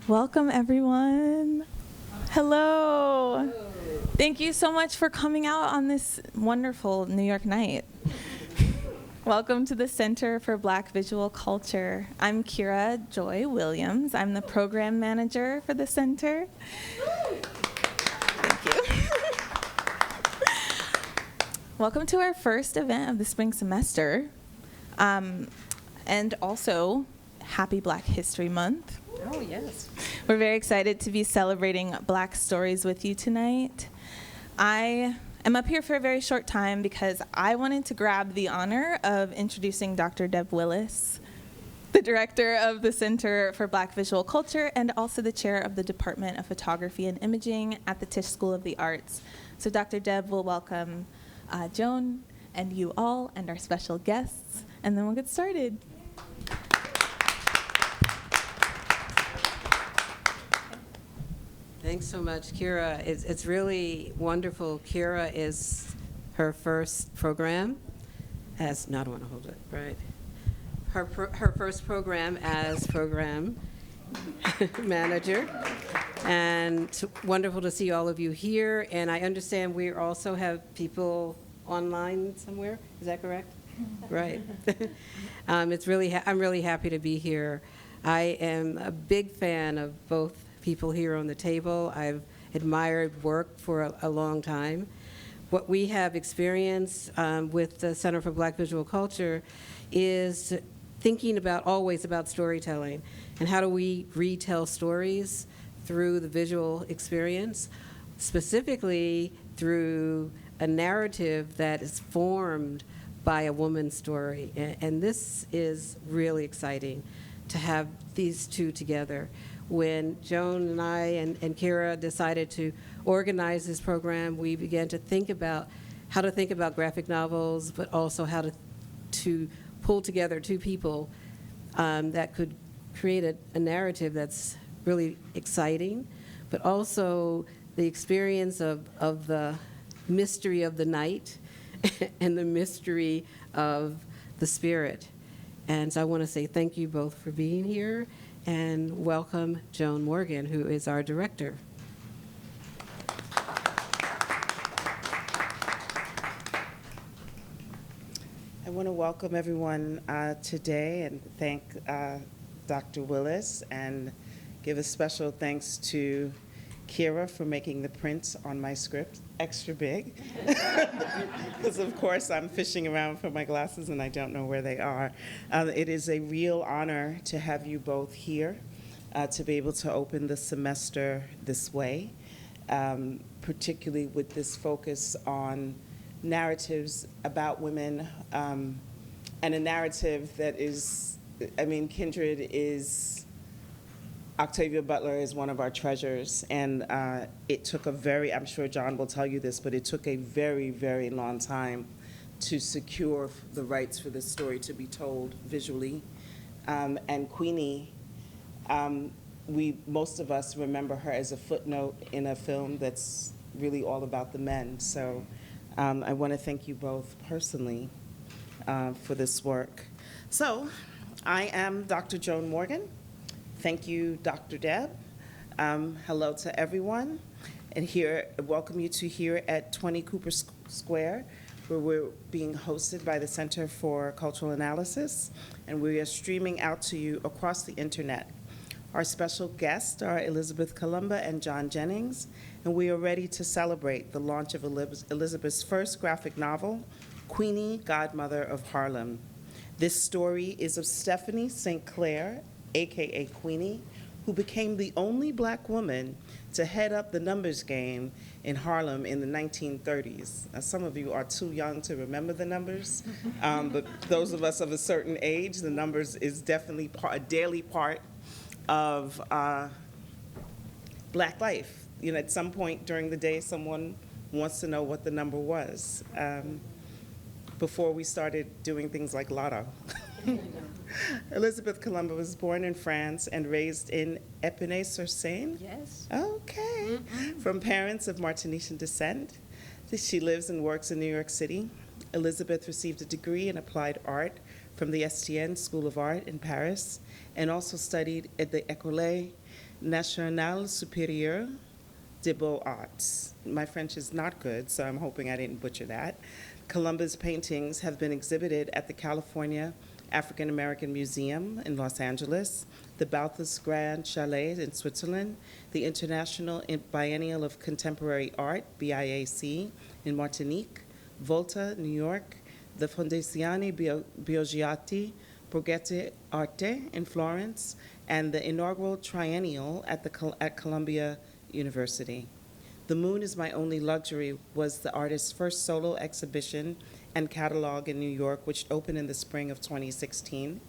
Welcome, everyone. Hello. Thank you so much for coming out on this wonderful New York night. Welcome to the Center for Black Visual Culture. I'm Kira Joy Williams. I'm the program manager for the center. Thank you. Welcome to our first event of the spring semester. And also, happy Black History Month. Oh, yes. We're very excited to be celebrating Black stories with you tonight. I am up here for a very short time because I wanted to grab the honor of introducing Dr. Deb Willis, the director of the Center for Black Visual Culture and also the chair of the Department of Photography and Imaging at the Tisch School of the Arts. So Dr. Deb will welcome Joan and you all and our special guests, and then we'll get started. Thanks so much, Kira. It's really wonderful. Kira is her first program as, no, I don't want to hold it, right? Her first program as program manager. And it's wonderful to see all of you here. And I understand we also have people online somewhere. Is that correct? Right. I'm really happy to be here. I am a big fan of both people here on the table. I've admired work for a long time. What we have experienced with the Center for Black Visual Culture is thinking always about storytelling and how do we retell stories through the visual experience, specifically through a narrative that is formed by a woman's story. And this is really exciting to have these two together. When Joan and I and Kira decided to organize this program, we began to think about how to think about graphic novels, but also how to pull together two people that could create a narrative that's really exciting, but also the experience of the mystery of the night and the mystery of the spirit. And so I want to say thank you both for being here. And welcome Joan Morgan, who is our director. I want to welcome everyone today and thank Dr. Willis and give a special thanks to Kira for making the print on my script extra big. Because of course I'm fishing around for my glasses and I don't know where they are. It is a real honor to have you both here to be able to open the semester this way, particularly with this focus on narratives about women and a narrative that is, Kindred is, Octavia Butler is one of our treasures, and it took I'm sure John will tell you this, but it took a very, very long time to secure the rights for this story to be told visually. And Queenie, most of us remember her as a footnote in a film that's really all about the men. So I want to thank you both personally for this work. So I am Dr. Joan Morgan. Thank you, Dr. Deb. Hello to everyone. And welcome you to here at 20 Cooper Square, where we're being hosted by the Center for Cultural Analysis, and we are streaming out to you across the internet. Our special guests are Elizabeth Colomba and John Jennings, and we are ready to celebrate the launch of Elizabeth's first graphic novel, Queenie, Godmother of Harlem. This story is of Stephanie St. Clair, AKA Queenie, who became the only Black woman to head up the numbers game in Harlem in the 1930s. Now, some of you are too young to remember the numbers, but those of us of a certain age, the numbers is definitely a daily part of Black life. At some point during the day, someone wants to know what the number was before we started doing things like lotto. Elizabeth Colomba was born in France and raised in Épinay-sur-Seine? Yes. Okay. From parents of Martinician descent. She lives and works in New York City. Elizabeth received a degree in applied art from the STN School of Art in Paris and also studied at the École National Supérieur des Beaux-Arts. My French is not good, so I'm hoping I didn't butcher that. Colomba's paintings have been exhibited at the California African American Museum in Los Angeles, the Balthus Grand Chalet in Switzerland, the International Biennial of Contemporary Art, BIAC, in Martinique, Volta, New York, the Fondazione Biogiatti Borghetti Arte in Florence, and the inaugural triennial at Columbia University. The Moon is My Only Luxury was the artist's first solo exhibition and catalog in New York, which opened in the spring of 2016.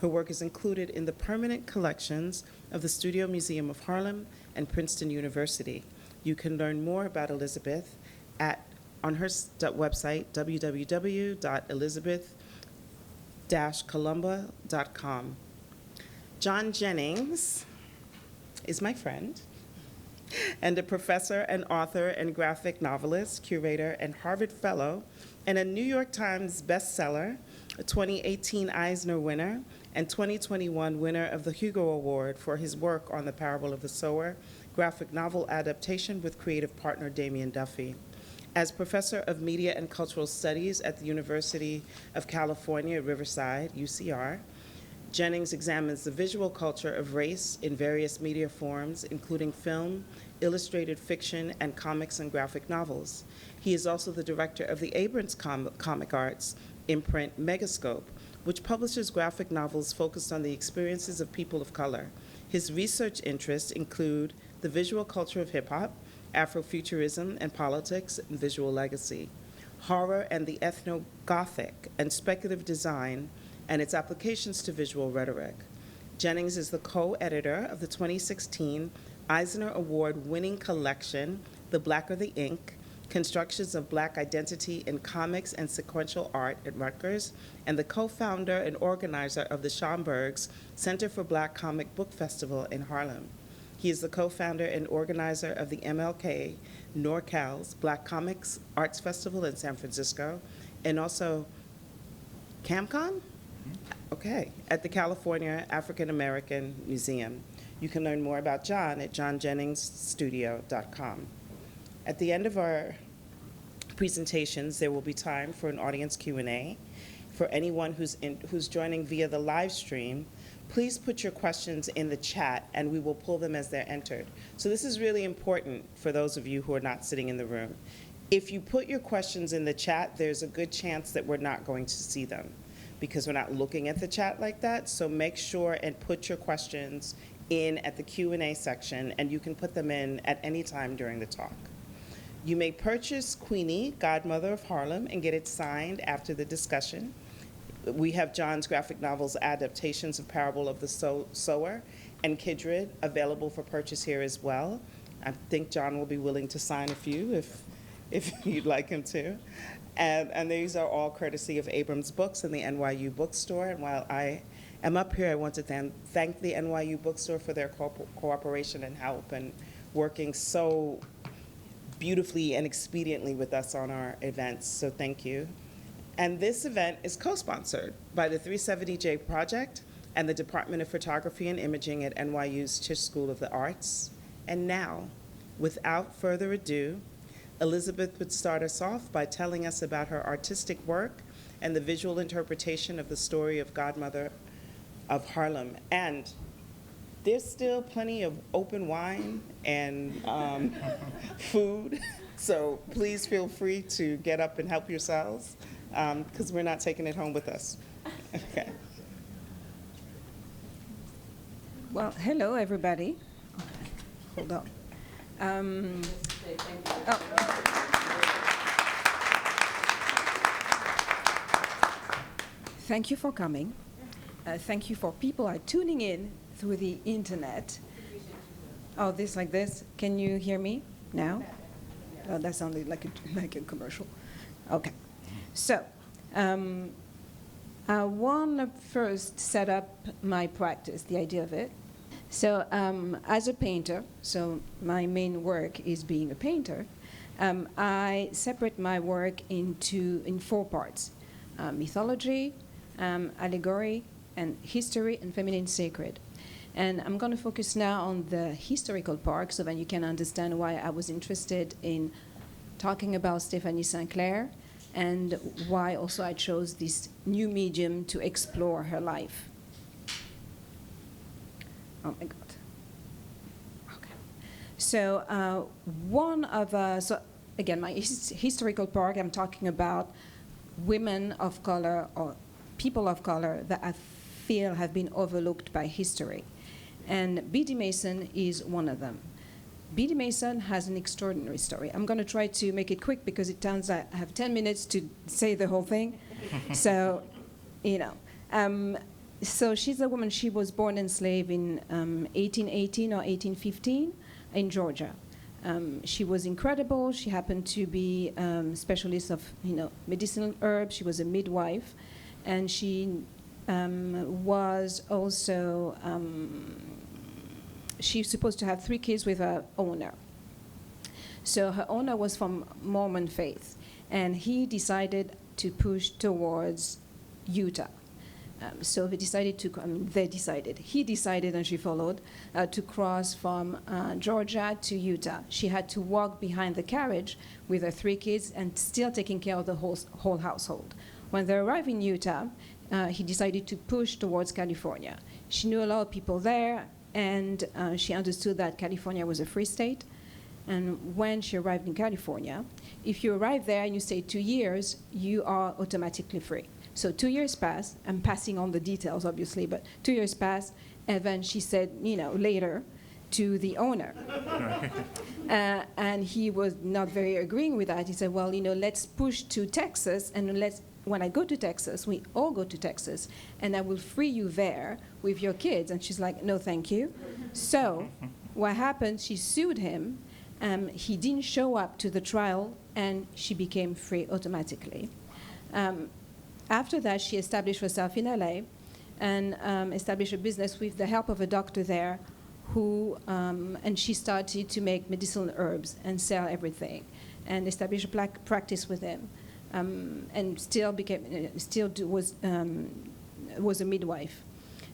Her work is included in the permanent collections of the Studio Museum of Harlem and Princeton University. You can learn more about Elizabeth on her website, www.elizabeth-colomba.com. John Jennings is my friend and a professor and author and graphic novelist, curator, and Harvard Fellow, and a New York Times Bestseller, a 2018 Eisner Winner, and 2021 winner of the Hugo Award for his work on The Parable of the Sower, graphic novel adaptation with creative partner Damian Duffy. As professor of media and cultural studies at the University of California, Riverside, UCR, Jennings examines the visual culture of race in various media forms, including film, illustrated fiction, and comics and graphic novels. He is also the director of the Abrams Comic Arts imprint Megascope, which publishes graphic novels focused on the experiences of people of color. His research interests include the visual culture of hip-hop, Afrofuturism and politics, and visual legacy, horror and the ethno-Gothic, and speculative design, and its applications to visual rhetoric. Jennings is the co-editor of the 2016 Eisner Award-winning collection, The Blacker the Ink, Constructions of Black Identity in Comics and Sequential Art at Rutgers, and the co-founder and organizer of the Schomburg's Center for Black Comic Book Festival in Harlem. He is the co-founder and organizer of the MLK NorCal's Black Comics Arts Festival in San Francisco, and also CamCon? Okay, at the California African American Museum. You can learn more about John at johnjenningsstudio.com. At the end of our presentations, there will be time for an audience Q&A. For anyone who's joining via the live stream, please put your questions in the chat and we will pull them as they're entered. So this is really important for those of you who are not sitting in the room. If you put your questions in the chat, there's a good chance that we're not going to see them because we're not looking at the chat like that. So make sure and put your questions in at the Q&A section, and you can put them in at any time during the talk. You may purchase Queenie, Godmother of Harlem, and get it signed after the discussion. We have John's graphic novels adaptations of Parable of the Sower and Kindred available for purchase here as well. I think John will be willing to sign a few if you'd like him to. And these are all courtesy of Abrams Books and the NYU Bookstore. And while I am up here, I want to thank the NYU Bookstore for their cooperation and help and working so beautifully and expediently with us on our events. So thank you. And this event is co-sponsored by the 370J Project and the Department of Photography and Imaging at NYU's Tisch School of the Arts. And now, without further ado, Elizabeth would start us off by telling us about her artistic work and the visual interpretation of the story of Godmother of Harlem. And there's still plenty of open wine and food, so please feel free to get up and help yourselves, because we're not taking it home with us. Okay. Well, hello, everybody. Hold on. Thank you for coming. Thank you for people are tuning in through the internet. Oh, this like this. Can you hear me now? Oh, that sounded like a commercial. Okay. So, I want to first set up my practice, the idea of it. So, as a painter, so my main work is being a painter, I separate my work in 4 parts: mythology, allegory, and history and feminine sacred. And I'm going to focus now on the historical part so that you can understand why I was interested in talking about Stephanie Sinclair and why also I chose this new medium to explore her life. Oh my God. Okay. So so again, my historical part, I'm talking about women of color or people of color that I feel have been overlooked by history. And B.D. Mason is one of them. B.D. Mason has an extraordinary story. I'm going to try to make it quick because it turns out I have 10 minutes to say the whole thing. So, so she's a woman, she was born enslaved in 1818 or 1815 in Georgia. She was incredible. She happened to be specialist of medicinal herbs. She was a midwife. And she was also, she's supposed to have 3 kids with her owner. So her owner was from Mormon faith, and he decided to push towards Utah. So he decided, and she followed, to cross from Georgia to Utah. She had to walk behind the carriage with her 3 kids and still taking care of the whole household. When they arrived in Utah, he decided to push towards California. She knew a lot of people there, and she understood that California was a free state. And when she arrived in California, if you arrive there and you stay 2 years, you are automatically free. So 2 years passed. I'm passing on the details, obviously, but 2 years passed, and then she said, later, to the owner. And he was not very agreeing with that. He said, well, let's push to Texas, and when I go to Texas, we all go to Texas, and I will free you there with your kids. And she's like, no, thank you. So what happened, she sued him. He didn't show up to the trial, and she became free automatically. After that, she established herself in LA and established a business with the help of a doctor there and she started to make medicinal herbs and sell everything and establish a practice with him. And was a midwife.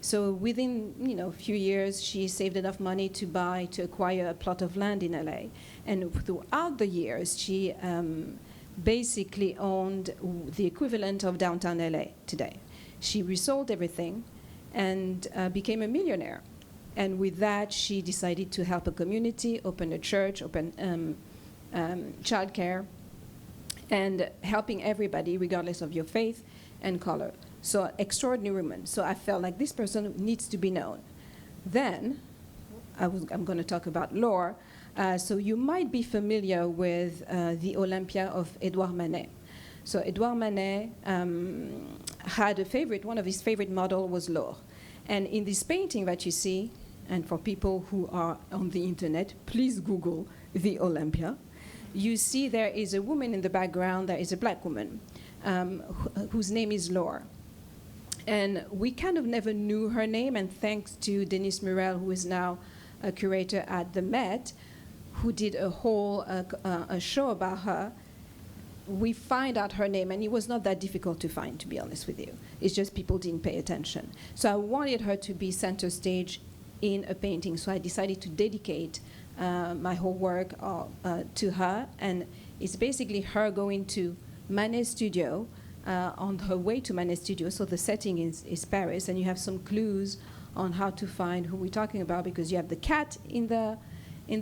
So within a few years, she saved enough money to acquire a plot of land in LA. And throughout the years, she basically owned the equivalent of downtown LA today. She resold everything and became a millionaire. And with that, she decided to help a community, open a church, open childcare, and helping everybody regardless of your faith and color. So extraordinary woman. So I felt like this person needs to be known. Then I'm going to talk about lore. So you might be familiar with the Olympia of Edouard Manet. So Edouard Manet had a favorite. One of his favorite model was Laure. And in this painting that you see, and for people who are on the internet, please Google the Olympia. You see there is a woman in the background. There is a black woman whose name is Laure. And we kind of never knew her name, and thanks to Denise Murrell, who is now a curator at the Met, who did a whole a show about her, we find out her name, and it was not that difficult to find, to be honest with you. It's just people didn't pay attention. So I wanted her to be center stage in a painting, so I decided to dedicate my whole work to her, and it's basically her going to Manet's studio, on her way to Manet's studio. So the setting is Paris, and you have some clues on how to find who we're talking about, because you have the cat in the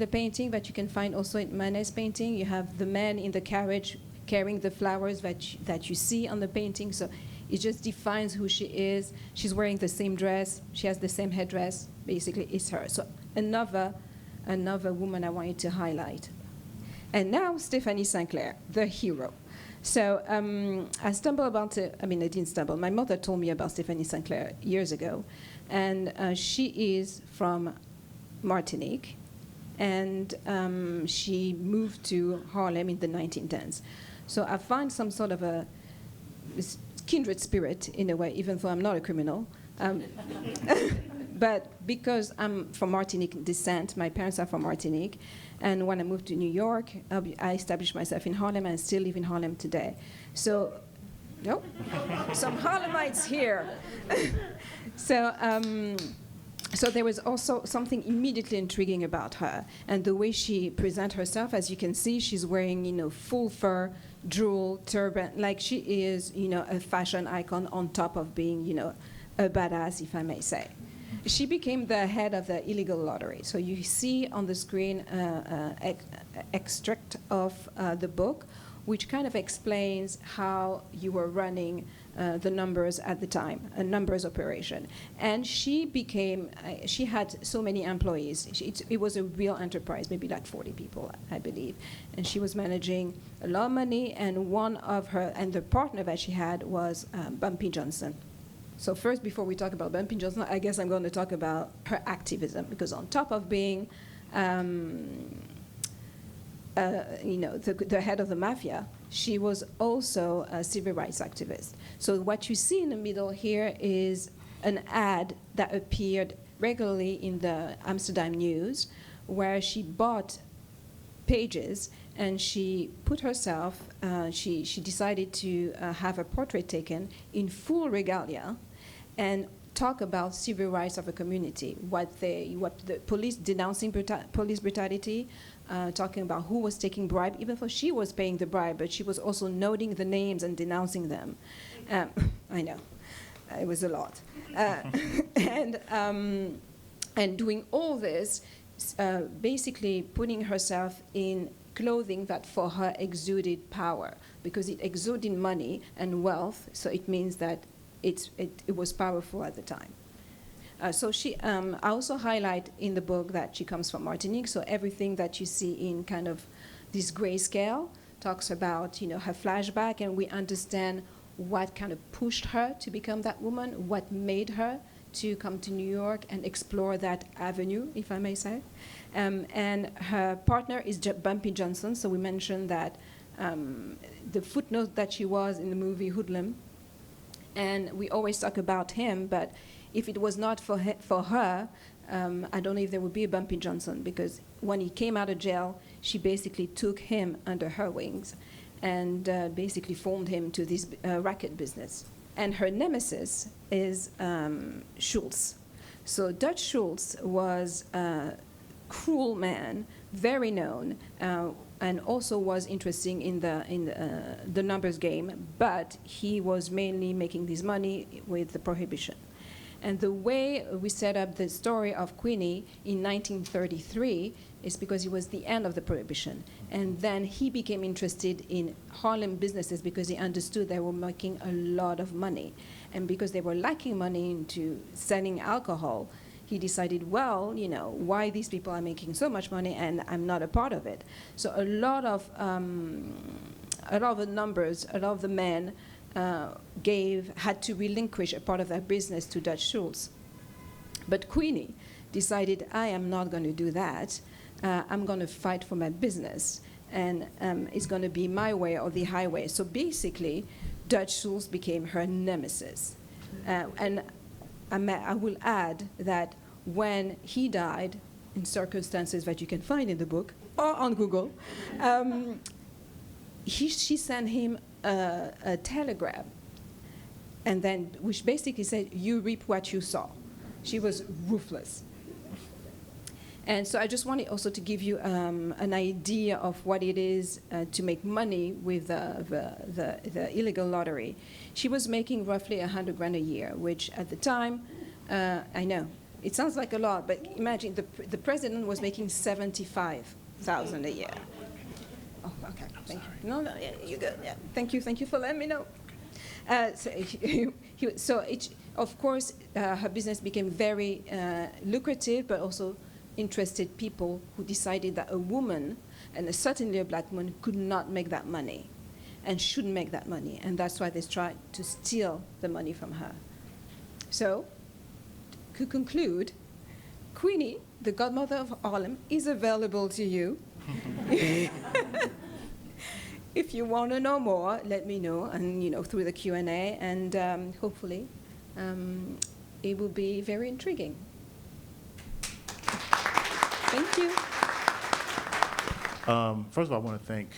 painting that you can find also in Manet's painting. You have the man in the carriage carrying the flowers that you see on the painting. So it just defines who she is. She's wearing the same dress. She has the same headdress. Basically, it's her. So another woman I wanted to highlight. And now Stephanie Sinclair, the hero. So I stumbled about it. I didn't stumble. My mother told me about Stephanie Sinclair years ago. And she is from Martinique. And she moved to Harlem in the 1910s. So I find some sort of a kindred spirit in a way, even though I'm not a criminal. But because I'm from Martinique descent, my parents are from Martinique, and when I moved to New York, I established myself in Harlem, and I still live in Harlem today. So, some Harlemites here. So So there was also something immediately intriguing about her, and the way she presents herself. As you can see, she's wearing, full fur, jewel, turban, like she is, a fashion icon on top of being, a badass, if I may say. She became the head of the illegal lottery. So you see on the screen extract of the book, which kind of explains how you were running the numbers at the time, a numbers operation. And she had so many employees. It was a real enterprise, maybe like 40 people, I believe. And she was managing a lot of money, and the partner that she had was Bumpy Johnson. So first, before we talk about Bumpy Johnson, I guess I'm going to talk about her activism, because on top of being the head of the mafia, she was also a civil rights activist. So what you see in the middle here is an ad that appeared regularly in the Amsterdam News, where she bought pages and she put herself, she decided to have a portrait taken in full regalia and talk about civil rights of a community, what the police denouncing police brutality, talking about who was taking bribe, even though she was paying the bribe, but she was also noting the names and denouncing them. I know, it was a lot. And doing all this, basically putting herself in clothing that for her exuded power, because it exuded money and wealth, so it means that it was powerful at the time. So I also highlight in the book that she comes from Martinique, so everything that you see in kind of this grayscale talks about, her flashback, and we understand what kind of pushed her to become that woman, what made her to come to New York and explore that avenue, if I may say. And her partner is Bumpy Johnson, so we mentioned that the footnote that she was in the movie Hoodlum, and we always talk about him, but if it was not for her, I don't know if there would be a Bumpy Johnson, because when he came out of jail, she basically took him under her wings and basically formed him to this racket business. And her nemesis is Schultz. So Dutch Schultz was a cruel man, very known, and also was interesting in the numbers game, but he was mainly making this money with the prohibition. And the way we set up the story of Queenie in 1933 is because it was the end of the prohibition. And then he became interested in Harlem businesses because he understood they were making a lot of money. And because they were lacking money into selling alcohol, he decided, well, why these people are making so much money and I'm not a part of it. So a lot of the numbers, a lot of the men had to relinquish a part of their business to Dutch Schultz. But Queenie decided, I am not going to do that. I'm going to fight for my business, and it's going to be my way or the highway. So basically, Dutch Schultz became her nemesis. And I will add that when he died, in circumstances that you can find in the book or on Google, she sent him a telegram, and then which basically said, you reap what you sow. She was ruthless. And so I just wanted also to give you an idea of what it is to make money with the illegal lottery. She was making roughly $100,000 a year, which at the time, I know, it sounds like a lot, but imagine the president was making $75,000 a year. Oh, okay, thank you. No, yeah, you're good. Yeah, thank you for letting me know. Of course, her business became very lucrative, but also interested people who decided that a woman, and certainly a black woman, could not make that money and shouldn't make that money. And that's why they tried to steal the money from her. So, to conclude, Queenie, the Godmother of Harlem, is available to you. If you want to know more, let me know, and through the Q&A, and hopefully it will be very intriguing. Thank you. First of all, I want to thank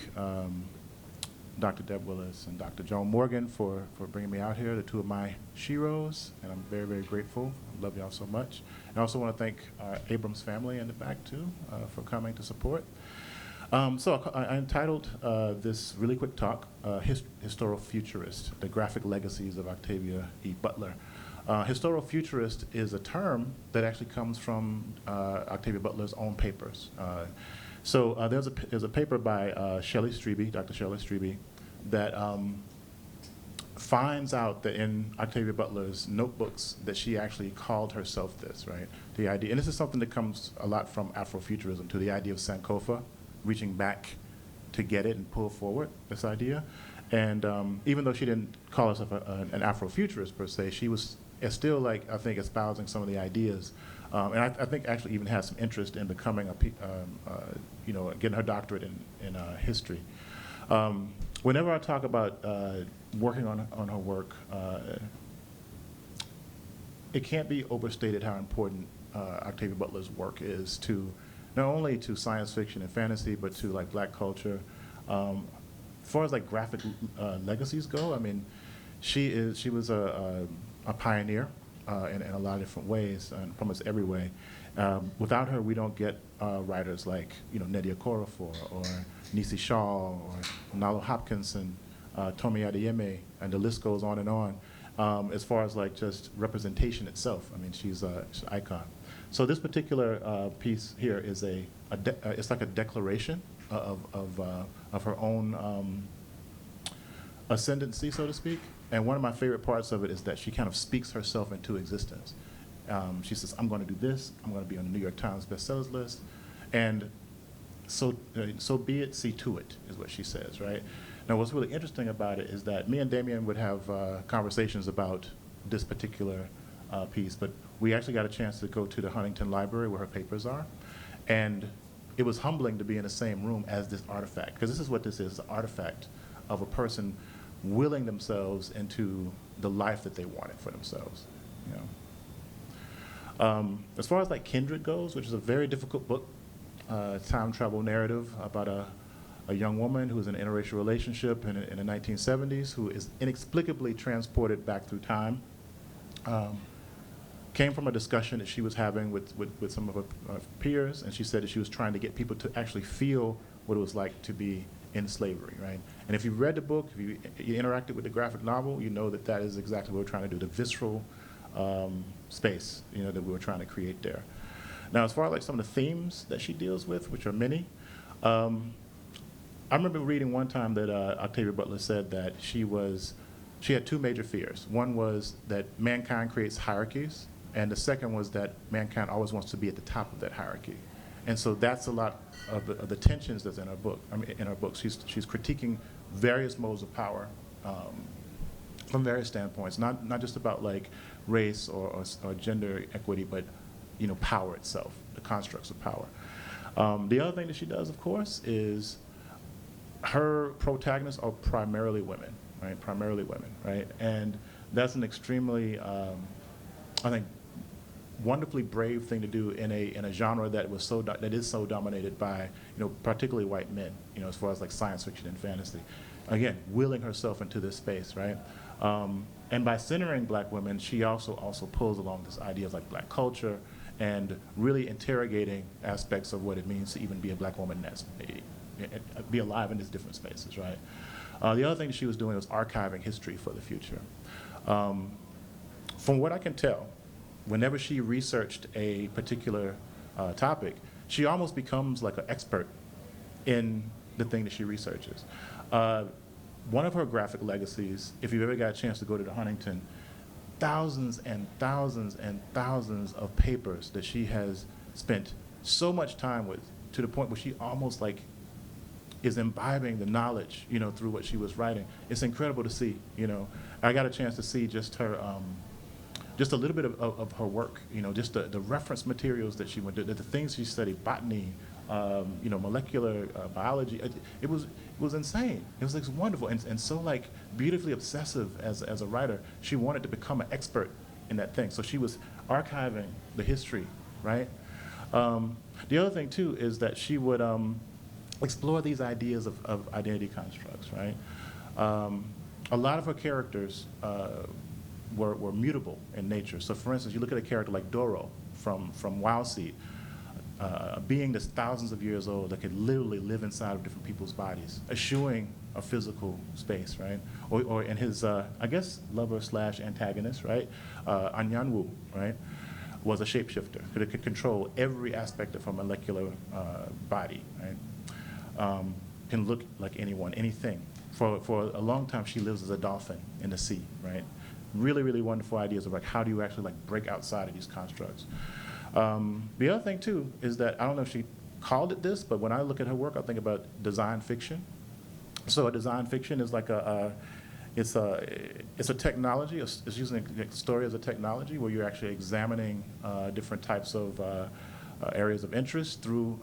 Dr. Deb Willis and Dr. Joan Morgan for bringing me out here, the two of my sheroes, and I'm very, very grateful. I love y'all so much. And I also want to thank our Abrams family in the back, too, for coming to support. So I entitled this really quick talk, Historical-Futurist, the Graphic Legacies of Octavia E. Butler. Historical-Futurist is a term that actually comes from Octavia Butler's own papers. There's a paper by Shelley Strebe, Dr. Shelley Strebe, that finds out that in Octavia Butler's notebooks that she actually called herself this, right? The idea, and this is something that comes a lot from Afrofuturism, to the idea of Sankofa, reaching back to get it and pull forward this idea. And even though she didn't call herself an Afrofuturist per se, she was still, like, I think, espousing some of the ideas. And I think actually even has some interest in becoming getting her doctorate in history. Whenever I talk about working on her work, it can't be overstated how important Octavia Butler's work is to not only to science fiction and fantasy, but to like black culture. As far as like graphic legacies go, I mean, she was a pioneer in a lot of different ways, and almost every way. Without her, we don't get writers like Nnedi Okorafor or Nisi Shaw or Nalo Hopkinson, Tomi Adeyemi, and the list goes on and on. As far as like just representation itself, I mean, she's an icon. So this particular piece here is it's like a declaration of her own ascendancy, so to speak. And one of my favorite parts of it is that she kind of speaks herself into existence. She says, I'm going to do this, I'm going to be on the New York Times Bestsellers list, and so be it, see to it, is what she says, right? Now what's really interesting about it is that me and Damian would have conversations about this particular piece, but we actually got a chance to go to the Huntington Library where her papers are, and it was humbling to be in the same room as this artifact, because this is what this is, an artifact of a person willing themselves into the life that they wanted for themselves. As far as like Kindred goes, which is a very difficult book, time travel narrative about a young woman who is in an interracial relationship in the 1970s, who is inexplicably transported back through time. Came from a discussion that she was having with some of her peers, and she said that she was trying to get people to actually feel what it was like to be in slavery, right? And if you read the book, if you interacted with the graphic novel, you know that that is exactly what we're trying to do, the visceral space, that we were trying to create there. Now, as far as like some of the themes that she deals with, which are many, I remember reading one time that Octavia Butler said that she had two major fears. One was that mankind creates hierarchies, and the second was that mankind always wants to be at the top of that hierarchy. And so that's a lot of the tensions that's in her book. I mean, in her book, she's critiquing various modes of power from various standpoints, not just about like race or gender equity, but power itself, the constructs of power. The other thing that she does, of course, is her protagonists are primarily women, right? Primarily women, right? And that's an extremely, I think, wonderfully brave thing to do in a genre that is so dominated by particularly white men, as far as like science fiction and fantasy. Again, willing herself into this space, right? And by centering black women, she also pulls along this idea of like black culture and really interrogating aspects of what it means to even be a black woman that's be alive in these different spaces, right? The other thing that she was doing was archiving history for the future. From what I can tell, whenever she researched a particular topic, she almost becomes like an expert in the thing that she researches. One of her graphic legacies, if you've ever got a chance to go to the Huntington, thousands and thousands and thousands of papers that she has spent so much time with, to the point where she almost like is imbibing the knowledge, through what she was writing. It's incredible to see, I got a chance to see just her, just a little bit of her work, just the reference materials that she went to, the things she studied, botany, molecular biology. It was insane. It was like wonderful and so like beautifully obsessive as a writer. She wanted to become an expert in that thing. So she was archiving the history, right? The other thing too is that she would explore these ideas of identity constructs, right? A lot of her characters were mutable in nature. So for instance, you look at a character like Doro from Wild Seed, a being that's thousands of years old that could literally live inside of different people's bodies, eschewing a physical space, right? Or in his, I guess, lover slash antagonist, right? Anyanwu, right? Was a shapeshifter, could control every aspect of her molecular body, right? Can look like anyone, anything. For a long time, she lives as a dolphin in the sea, right? Really, really wonderful ideas of like how do you actually like break outside of these constructs. The other thing too is that I don't know if she called it this, but when I look at her work, I think about design fiction. So a design fiction is like it's a technology. It's using a story as a technology where you're actually examining different types of areas of interest through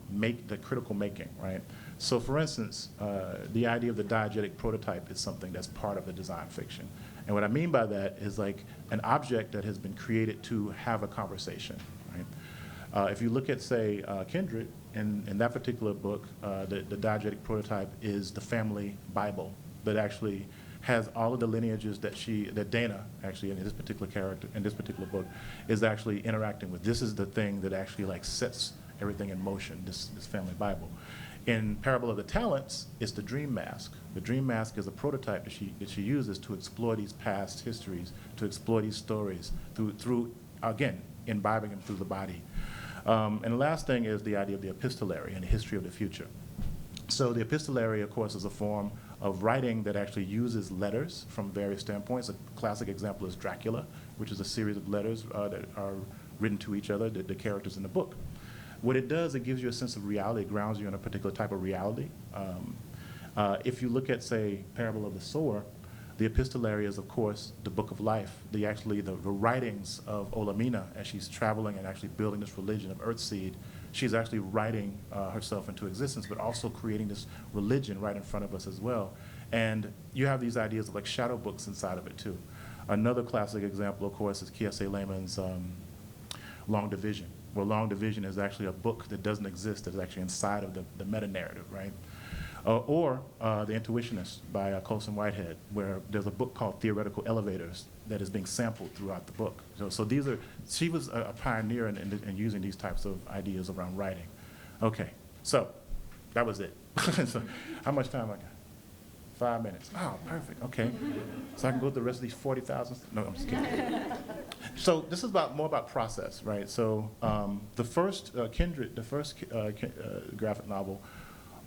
the critical making, right? So for instance, the idea of the diegetic prototype is something that's part of the design fiction. And what I mean by that is like an object that has been created to have a conversation, right? If you look at, say, Kindred, in that particular book, the diegetic prototype is the family Bible that actually has all of the lineages that Dana, actually, in this particular character, in this particular book, is actually interacting with. This is the thing that actually like sets everything in motion, this family Bible. In Parable of the Talents, it's the dream mask. The dream mask is a prototype that she uses to explore these past histories, to explore these stories through again, imbibing them through the body. And the last thing is the idea of the epistolary and the history of the future. So the epistolary, of course, is a form of writing that actually uses letters from various standpoints. A classic example is Dracula, which is a series of letters that are written to each other, the characters in the book. What it does, it gives you a sense of reality. It grounds you in a particular type of reality. If you look at, say, Parable of the Sower, the epistolary is, of course, the book of life, the writings of Olamina as she's traveling and actually building this religion of Earthseed. She's actually writing herself into existence, but also creating this religion right in front of us as well. And you have these ideas of like shadow books inside of it too. Another classic example, of course, is Kiese Lehman's Long Division, where Long Division is actually a book that doesn't exist, that's actually inside of the meta-narrative, right? Or The Intuitionist by Colson Whitehead, where there's a book called Theoretical Elevators that is being sampled throughout the book. So she was a pioneer in using these types of ideas around writing. Okay, so that was it. So how much time I got? 5 minutes. Oh, perfect, okay. So I can go through the rest of these 40,000? No, I'm just kidding. So this is more about process, right? So the first Kindred, the first graphic novel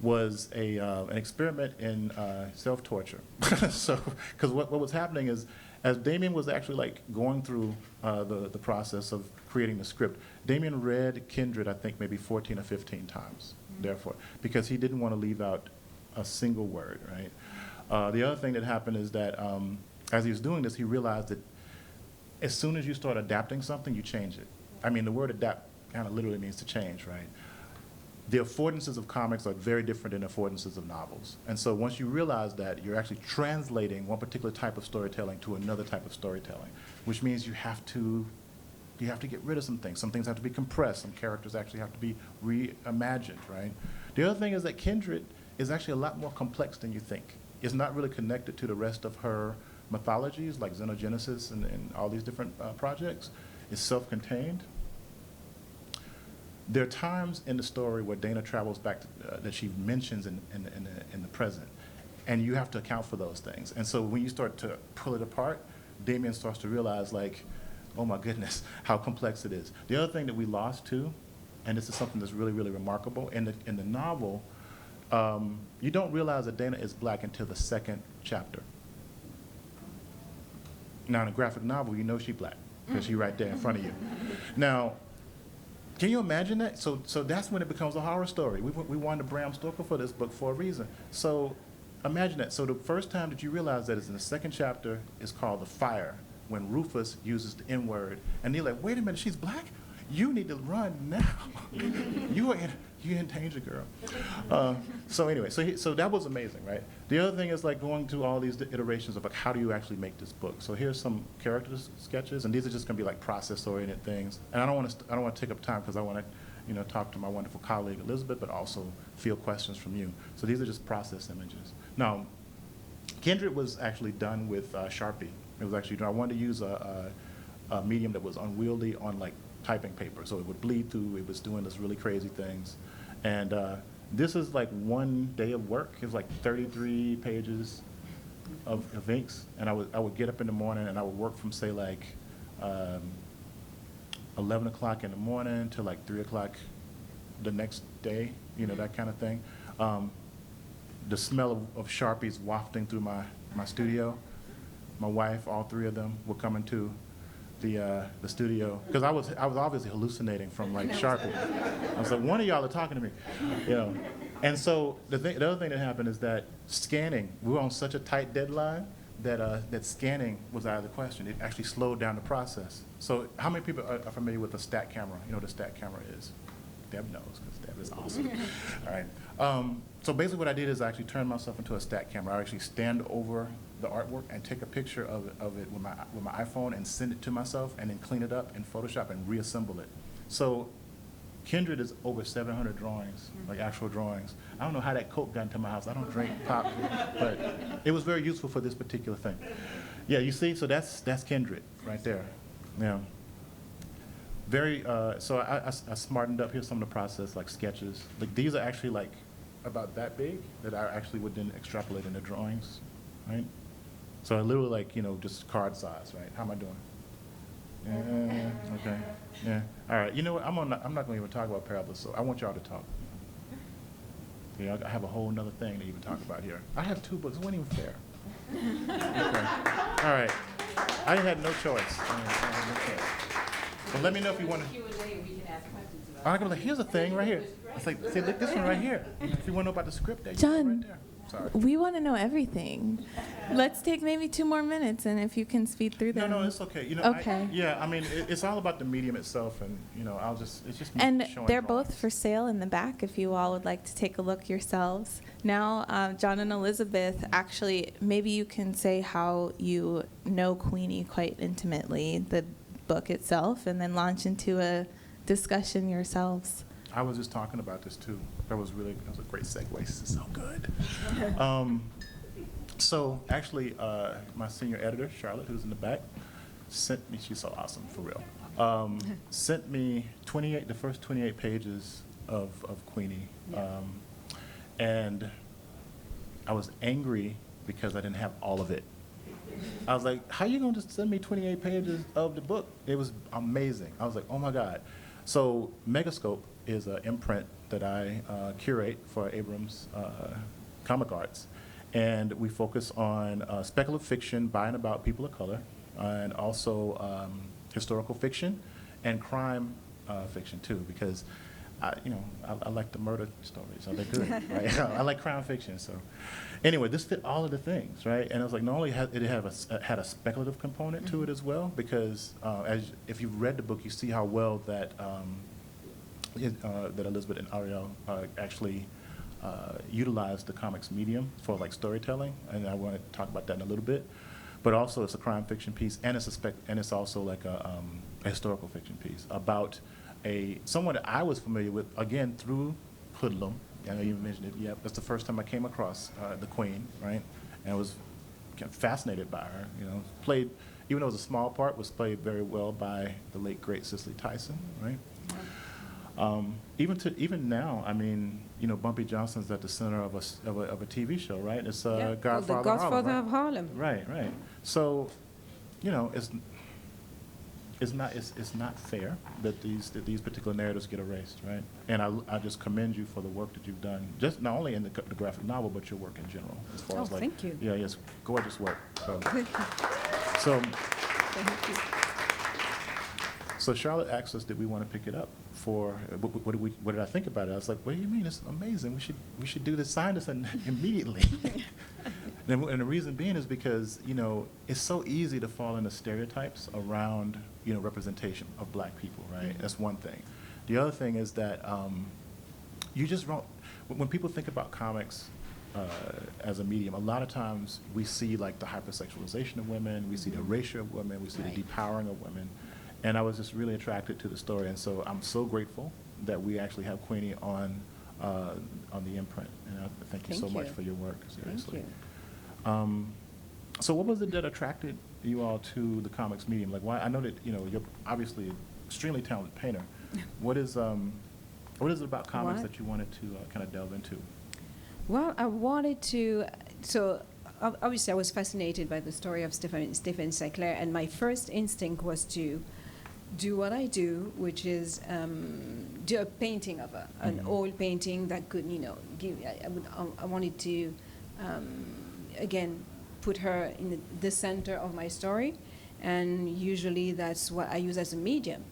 was an experiment in self-torture. So, because what was happening is, as Damian was actually like going through the process of creating the script, Damian read Kindred, I think maybe 14 or 15 times, therefore, because he didn't want to leave out a single word, right? The other thing that happened is that as he was doing this, he realized that as soon as you start adapting something, you change it. I mean, the word adapt kind of literally means to change, right? The affordances of comics are very different than affordances of novels. And so once you realize that, you're actually translating one particular type of storytelling to another type of storytelling, which means you have to get rid of some things. Some things have to be compressed. Some characters actually have to be reimagined, right? The other thing is that Kindred is actually a lot more complex than you think. It's not really connected to the rest of her mythologies, like Xenogenesis and all these different projects. It's self-contained. There are times in the story where Dana travels back that she mentions in the present, and you have to account for those things. And so when you start to pull it apart, Damian starts to realize, like, oh my goodness, how complex it is. The other thing that we lost too, and this is something that's really, really remarkable, in the novel, you don't realize that Dana is black until the second chapter. Now in a graphic novel, you know she's black, because she's right there in front of you. Now, can you imagine that? So that's when it becomes a horror story. We wanted Bram Stoker for this book for a reason. So imagine that. So the first time that you realize that is in the second chapter is called The Fire, when Rufus uses the N-word. And they're like, wait a minute, she's black? You need to run now. You're in danger, girl. So anyway, so that was amazing, right? The other thing is like going through all these iterations of like, how do you actually make this book? So here's some character sketches, and these are just going to be like process-oriented things. And I don't want to take up time because I want to, talk to my wonderful colleague Elizabeth, but also field questions from you. So these are just process images. Now, Kindred was actually done with Sharpie. It was actually, I wanted to use a medium that was unwieldy on like typing paper, so it would bleed through. It was doing this really crazy things, and this is like one day of work. It was like 33 pages of inks, and I would get up in the morning and I would work from say like 11 o'clock in the morning to like 3 o'clock the next day, you know, that kind of thing. The smell of Sharpies wafting through my studio. My wife, all three of them, were coming to the studio because I was obviously hallucinating from like Sharpie. I was like, one of y'all are talking to me, you know. And so the other thing that happened is that scanning. We were on such a tight deadline that scanning was out of the question. It actually slowed down the process. So how many people are familiar with a stat camera? You know what a stat camera is? Deb knows, because Deb is awesome. All right. So basically what I did is I actually turned myself into a stat camera. I actually stand over the artwork and take a picture of it with my iPhone and send it to myself and then clean it up in Photoshop and reassemble it. So Kindred is over 700 drawings, like actual drawings. I don't know how that Coke got into my house. I don't drink pop, but it was very useful for this particular thing. Yeah, you see, so that's Kindred right there. Yeah. Very, so I smartened up. Here's some of the process, like sketches. Like these are actually like about that big that I actually would then extrapolate into drawings, right? So I literally like, you know, just card size, right? How am I doing? Yeah, okay, yeah. All right, you know what, I'm not going to even talk about parables, so I want y'all to talk. Yeah, I have a whole nother thing to even talk about here. I have 2 books, it wasn't even fair. Okay. All right, I had no choice. Well, let me know if you want to. I'm gonna be like, here's a thing right here. It's like, say, look, this one right here. If you want to know about the script, there you go, John, right there. Sorry. we want to know everything. Let's take maybe 2 more minutes, and if you can speed through them. No, it's okay. You know, Okay. I mean, it's all about the medium itself, and you know, it's just me And showing they're drawings. both for sale in the back if you all would like to take a look yourselves. Now, John and Elizabeth, actually, maybe you can say how you know Queenie quite intimately, the book itself, and then launch into a discussion yourselves. I was just talking about this too. That was a great segue. This is so good. So actually, my senior editor, Charlotte, who's in the back, sent me, she's so awesome, for real, sent me the first 28 pages of Queenie. And I was angry because I didn't have all of it. I was like, how you going to just send me 28 pages of the book? It was amazing. I was like, oh my God. So Megascope is an imprint that I curate for Abrams Comic Arts. And we focus on speculative fiction by and about people of color, and also historical fiction and crime fiction too, because I like the murder stories, so they're good, right? I like crime fiction, so. Anyway, this fit all of the things, right? And I was like, not only had a speculative component to it as well, because if you've read the book, you see how well that that Elizabeth and Ariel actually utilized the comics medium for like storytelling, and I want to talk about that in a little bit. But also, it's a crime fiction piece, and it's also like a historical fiction piece about someone that I was familiar with, again, through Hoodlum. I know you mentioned it. Yep, that's the first time I came across the Queen, right? And I was kind of fascinated by her. You know, played, even though it was a small part, was played very well by the late great Cicely Tyson, right? Even now, I mean, you know, Bumpy Johnson's at the center of a TV show, right? It's Godfather The Godfather of of Harlem. Right, right. So, you know, it's not fair that these particular narratives get erased, right? And I just commend you for the work that you've done, just not only in the graphic novel, but your work in general, as far as like, thank you. Yeah, yes, gorgeous work. Thank you. So Charlotte asked us, did we want to pick it up for, what did I think about it? I was like, what do you mean? It's amazing. We should do this, sign this immediately. And the reason being is because, you know, it's so easy to fall into stereotypes around, you know, representation of black people, right? Mm-hmm. That's one thing. The other thing is that you just wrong. When people think about comics as a medium, a lot of times we see like the hypersexualization of women, we see the erasure of women, we see the depowering of women. And I was just really attracted to the story, and so I'm so grateful that we actually have Queenie on the imprint. And I thank you so much for your work, seriously. Thank you. So what was it that attracted you all to the comics medium? Like, why? I know that, you know, you're obviously an extremely talented painter. What is it about comics that you wanted to kind of delve into? Well, I wanted to, so obviously I was fascinated by the story of Stephen Clair, and my first instinct was to do what I do, which is do a painting of an oil painting that could, you know, give. I wanted to, again, put her in the center of my story, and usually that's what I use as a medium.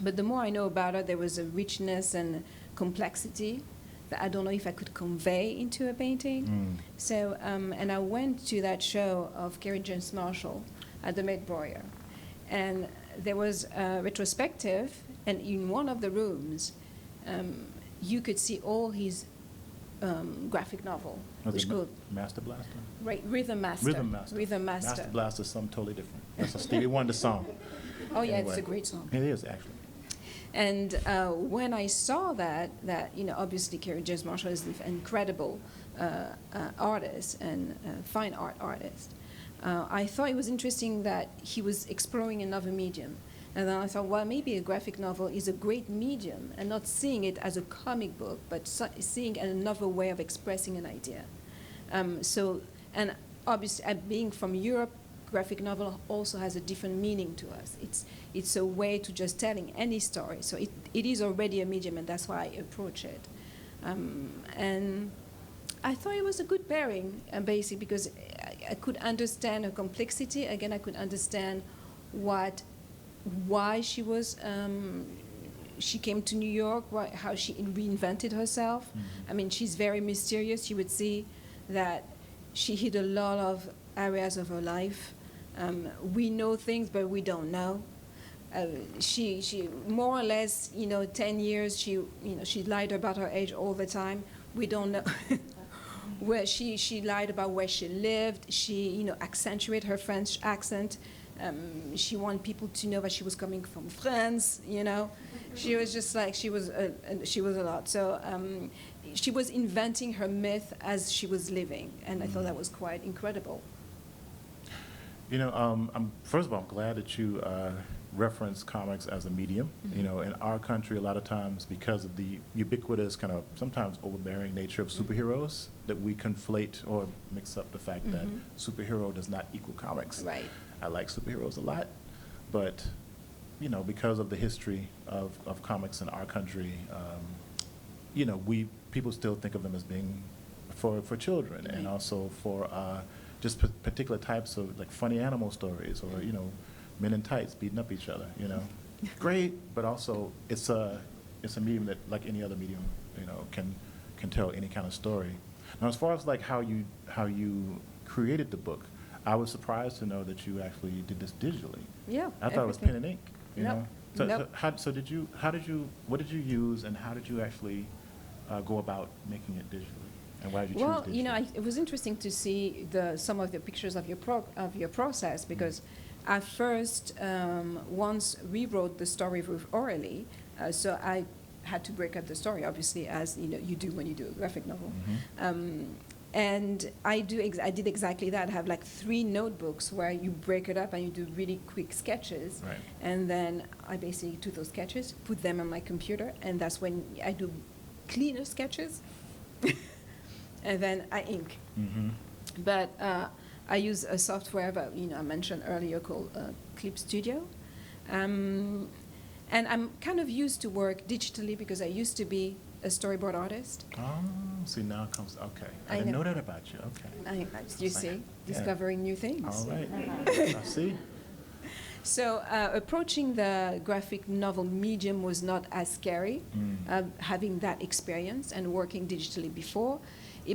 But the more I know about her, there was a richness and complexity that I don't know if I could convey into a painting. So, and I went to that show of Kerry James Marshall at the Met Breuer, and there was a retrospective, and in one of the rooms, you could see all his graphic novel, which called Master Blaster? Right, Rhythm Master. Rhythm Master. Rhythm Master. Master Blaster is something totally different. That's a Stevie Wonder song. Oh yeah, Anyway. it's a great song. It is, actually. And when I saw that you know, obviously Kerry James Marshall is an incredible artist and fine art artist, I thought it was interesting that he was exploring another medium. And then I thought, well, maybe a graphic novel is a great medium, and not seeing it as a comic book, but seeing another way of expressing an idea. So, and obviously, being from Europe, graphic novel also has a different meaning to us. It's a way to just telling any story. So it is already a medium, and that's why I approach it. And I thought it was a good pairing, basically, because I could understand her complexity. Again, I could understand why she was she came to New York, how she reinvented herself. I mean, she's very mysterious. You would see that she hid a lot of areas of her life. We know things, but we don't know. She more or less, 10 years, she lied about her age all the time. We don't know where she lied about where she lived. She, accentuated her French accent. She wanted people to know that she was coming from France. She was just like she was a lot. So she was inventing her myth as she was living, and I thought that was quite incredible. First of all, I'm glad that you reference comics as a medium. In our country, a lot of times, because of the ubiquitous, kind of sometimes overbearing nature of superheroes, that we conflate or mix up the fact that superhero does not equal comics. Right. I like superheroes a lot, but because of the history of comics in our country, people still think of them as being for children, and also for just particular types of like funny animal stories, or men in tights beating up each other. Great, but also it's a medium that, like any other medium, can tell any kind of story. Now, as far as like how you created the book, I was surprised to know that you actually did this digitally. Yeah. I thought it was pen and ink. Nope. So, Nope. what did you use, and how did you actually go about making it digitally? And why did you choose Well, digital? it was interesting to see some of the pictures of your process, because I first once rewrote the story orally, so I had to break up the story, obviously, as you do when you do a graphic novel. And I did exactly that. I have like 3 notebooks where you break it up and you do really quick sketches. Right. And then I basically took those sketches, put them on my computer, and that's when I do cleaner sketches. And then I ink. But I use a software that I mentioned earlier called Clip Studio. And I'm kind of used to work digitally because I used to be a storyboard artist. Oh, see, now it comes, okay. I I didn't know. know that about you, okay. You see, Yeah. discovering new things. All right, I see. So approaching the graphic novel medium was not as scary, having that experience and working digitally before.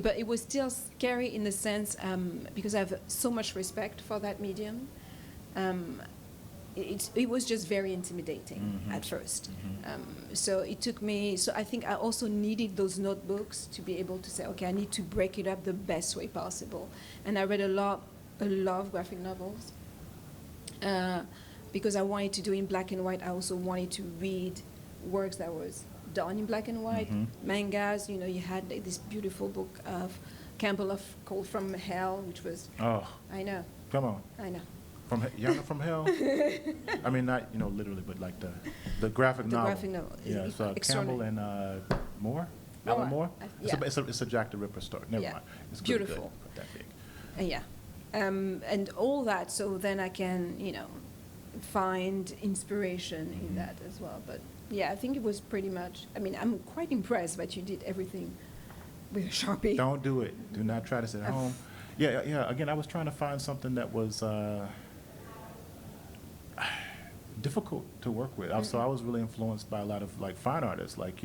But it was still scary in the sense, because I have so much respect for that medium. It was just very intimidating at first. So it took me, so I think I also needed those notebooks to be able to say, okay, I need to break it up the best way possible. And I read a lot of graphic novels. Because I wanted to do in black and white, I also wanted to read works that was done in black and white. Mangas, you had this beautiful book of Campbell of Coal from Hell, which was, Oh, I know, come on. I know. Y'all know From Hell? I mean, not, literally, but like the graphic The novel. graphic novel. Yeah, it's Campbell Extraordinary. and Moore? Moore, Alan Moore? yeah. It's a Jack the Ripper story. Never Yeah. mind. It's good, Beautiful. but that big. Yeah. And all that, so then I can, find inspiration in that as well. But yeah, I think it was pretty much, I'm quite impressed that you did everything with a Sharpie. Don't do it. Do not try this at home. Yeah. Again, I was trying to find something that was difficult to work with. So I was really influenced by a lot of like fine artists, like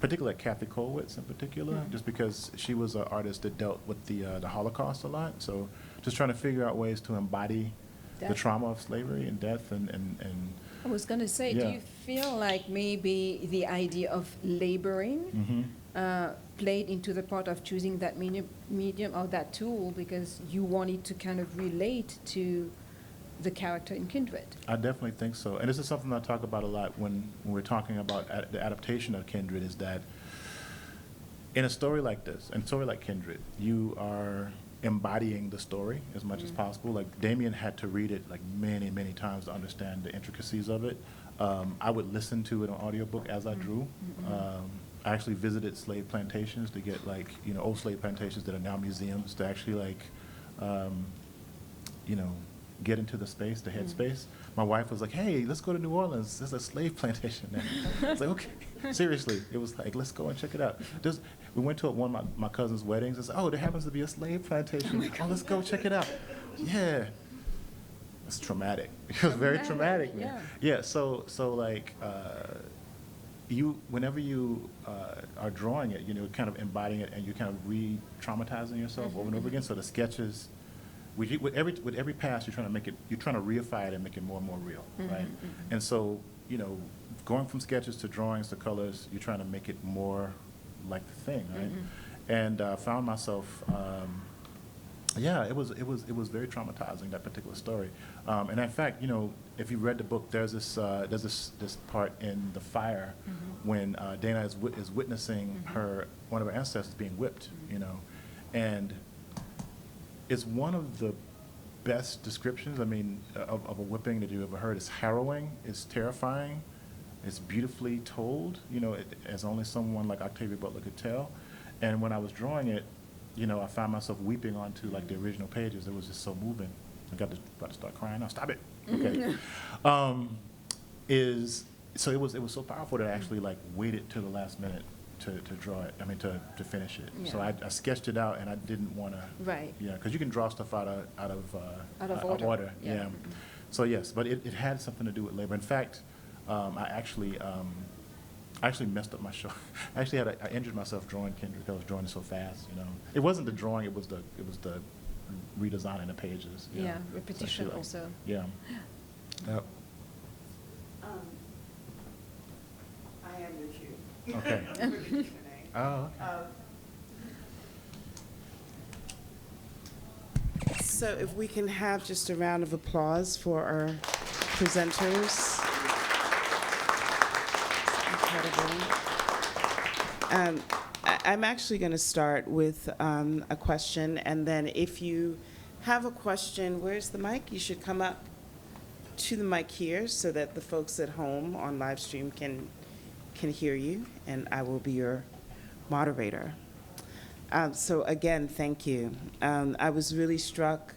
particularly like Kathy Kollwitz in particular, just because she was an artist that dealt with the Holocaust a lot. So just trying to figure out ways to embody the Death. trauma of slavery and death and I was going to say, do Yeah. you feel like maybe the idea of laboring played into the part of choosing that medium or that tool because you wanted to kind of relate to the character in Kindred? I definitely think so. And this is something I talk about a lot when we're talking about the adaptation of Kindred, is that in a story like this, and a story like Kindred, you are embodying the story as much as possible. Like Damian had to read it like many, many times to understand the intricacies of it. I would listen to it on audiobook as I drew. I actually visited slave plantations to get like, old slave plantations that are now museums to actually like, get into the space, the headspace. My wife was like, hey, let's go to New Orleans. There's a slave plantation there. I was like, okay. Seriously. It was like, let's go and check it out. We went to one of my cousin's weddings. I said, oh, there happens to be a slave plantation. Oh, let's go check it out. Yeah. It's traumatic. It was very traumatic, man. Yeah, so like, whenever you are drawing it, kind of embodying it, and you're kind of re-traumatizing yourself over and over again. So the sketches, with every pass, you're trying to reify it and make it more and more real, right? And so, going from sketches to drawings to colors, you're trying to make it more like the thing, right? And found myself, it was very traumatizing, that particular story. And in fact, if you read the book, there's this part in the fire when Dana is witnessing one of her ancestors being whipped, and it's one of the best descriptions, of a whipping that you've ever heard. It's harrowing, it's terrifying, it's beautifully told, as only someone like Octavia Butler could tell. And when I was drawing it, I found myself weeping onto like the original pages. It was just so moving. I about to start crying now. Stop it. Okay. So it was so powerful that I actually like waited till the last minute to draw it. To finish it. Yeah. So I sketched it out, and I didn't want to. Right. Yeah, because you can draw stuff out of order. Yeah. So yes, but it had something to do with labor. In fact, I actually messed up my show. I injured myself drawing Kindred because I was drawing it so fast. It wasn't the drawing; it was the redesigning the pages. Yeah, repetition So also. Yeah. Yep. I am with you. Okay. Oh. Okay. So if we can have just a round of applause for our presenters. Incredible. I'm actually going to start with a question, and then if you have a question, where's the mic? You should come up to the mic here so that the folks at home on live stream can hear you, and I will be your moderator. So again, thank you. I was really struck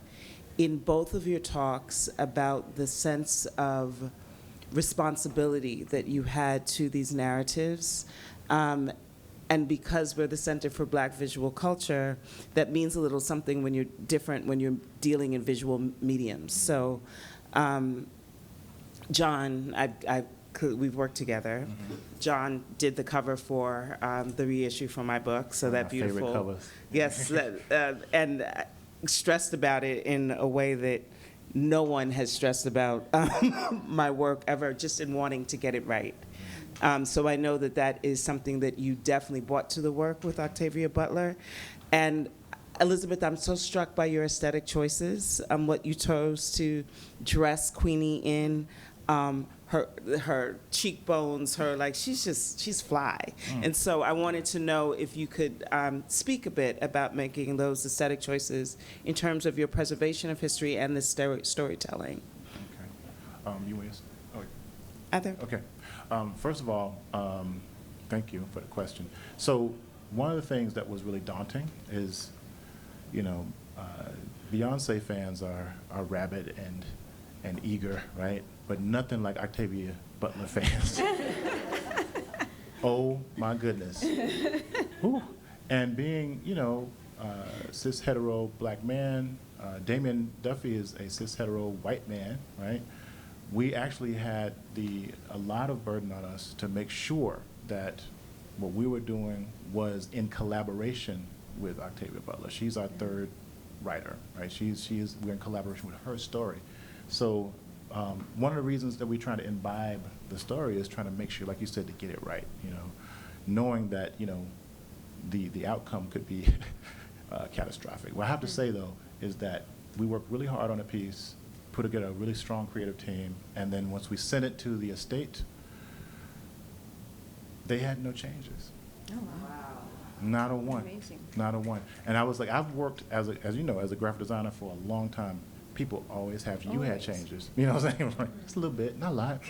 in both of your talks about the sense of responsibility that you had to these narratives. And because we're the Center for Black Visual Culture, that means a little something when you're different, when you're dealing in visual mediums. So, John, we've worked together. John did the cover for the reissue for my book, so that beautiful. Favorite covers. Yes, and stressed about it in a way that no one has stressed about my work ever, just in wanting to get it right. So I know that is something that you definitely brought to the work with Octavia Butler. And Elizabeth, I'm so struck by your aesthetic choices, what you chose to dress Queenie in. her cheekbones, she's fly. And so I wanted to know if you could speak a bit about making those aesthetic choices in terms of your preservation of history and the storytelling. Okay. You want to? Oh, Other? okay. First of all, thank you for the question. So one of the things that was really daunting is, Beyonce fans are rabid and eager, right? But nothing like Octavia Butler fans. Oh my goodness. Ooh. And being, cis hetero black man, Damian Duffy is a cis hetero white man, right? We actually had a lot of burden on us to make sure that what we were doing was in collaboration with Octavia Butler. She's our third writer, right? We're in collaboration with her story. So one of the reasons that we try to imbibe the story is trying to make sure, like you said, to get it right, knowing that, the outcome could be catastrophic. What I have to say, though, is that we worked really hard on a piece, put together a really strong creative team, and then once we sent it to the estate, they had no changes. Oh, wow. Not a one. Amazing. Not a one. And I was like, I've worked as you know, as a graphic designer for a long time. People always have, you had Always. changes. You know what I'm saying? Like, just a little bit, not a lot.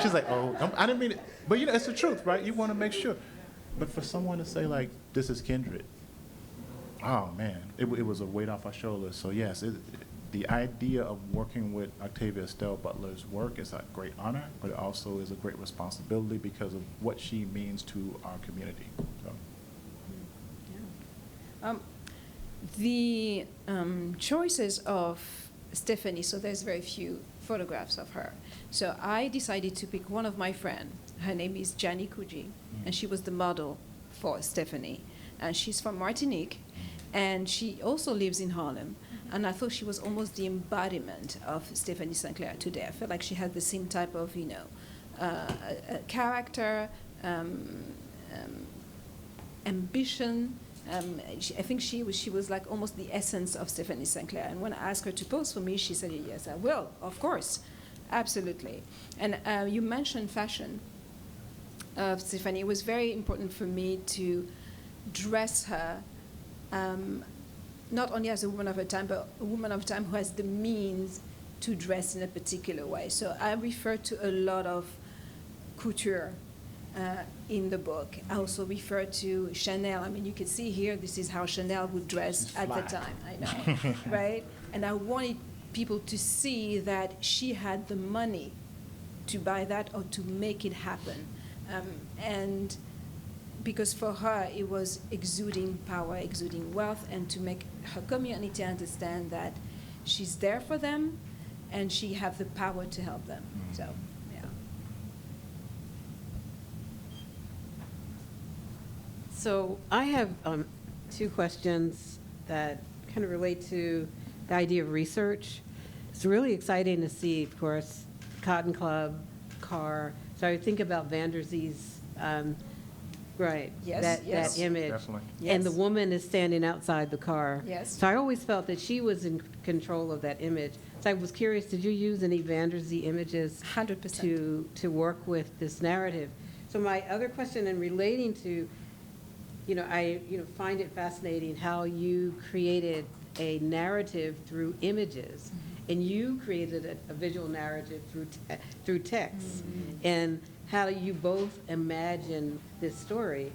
She's like, oh, I didn't mean it. But it's the truth, right? You want to make sure. But for someone to say, like, this is kindred, oh man, it was a weight off our shoulders. So yes, the idea of working with Octavia Estelle Butler's work is a great honor, but it also is a great responsibility because of what she means to our community. So. The choices of Stephanie, so there's very few photographs of her. So I decided to pick one of my friends. Her name is Jani Kuji, and she was the model for Stephanie. And she's from Martinique, and she also lives in Harlem. And I thought she was almost the embodiment of Stephanie Sinclair today. I felt like she had the same type of, character, ambition. I think she was like almost the essence of Stephanie Sinclair. And when I asked her to pose for me, she said, yes, I will, of course, absolutely. And you mentioned fashion of Stephanie. It was very important for me to dress her not only as a woman of her time, but a woman of time who has the means to dress in a particular way. So I refer to a lot of couture in the book. I also refer to Chanel. I mean, you can see here, this is how Chanel would dress at the time, I know, right? And I wanted people to see that she had the money to buy that or to make it happen. And because for her, it was exuding power, exuding wealth, and to make her community understand that she's there for them and she have the power to help them. So, yeah. So I have two questions that kind of relate to the idea of research. It's really exciting to see, of course, Cotton Club, car. So I think about Vanderzee's, right, Yes, yes. that image. Definitely. Yes. And the woman is standing outside the car. Yes. So I always felt that she was in control of that image. So I was curious, did you use any Vanderzee images 100%. to work with this narrative? So my other question in relating to, I find it fascinating how you created a narrative through images, and you created a visual narrative through text, and how you both imagine this story.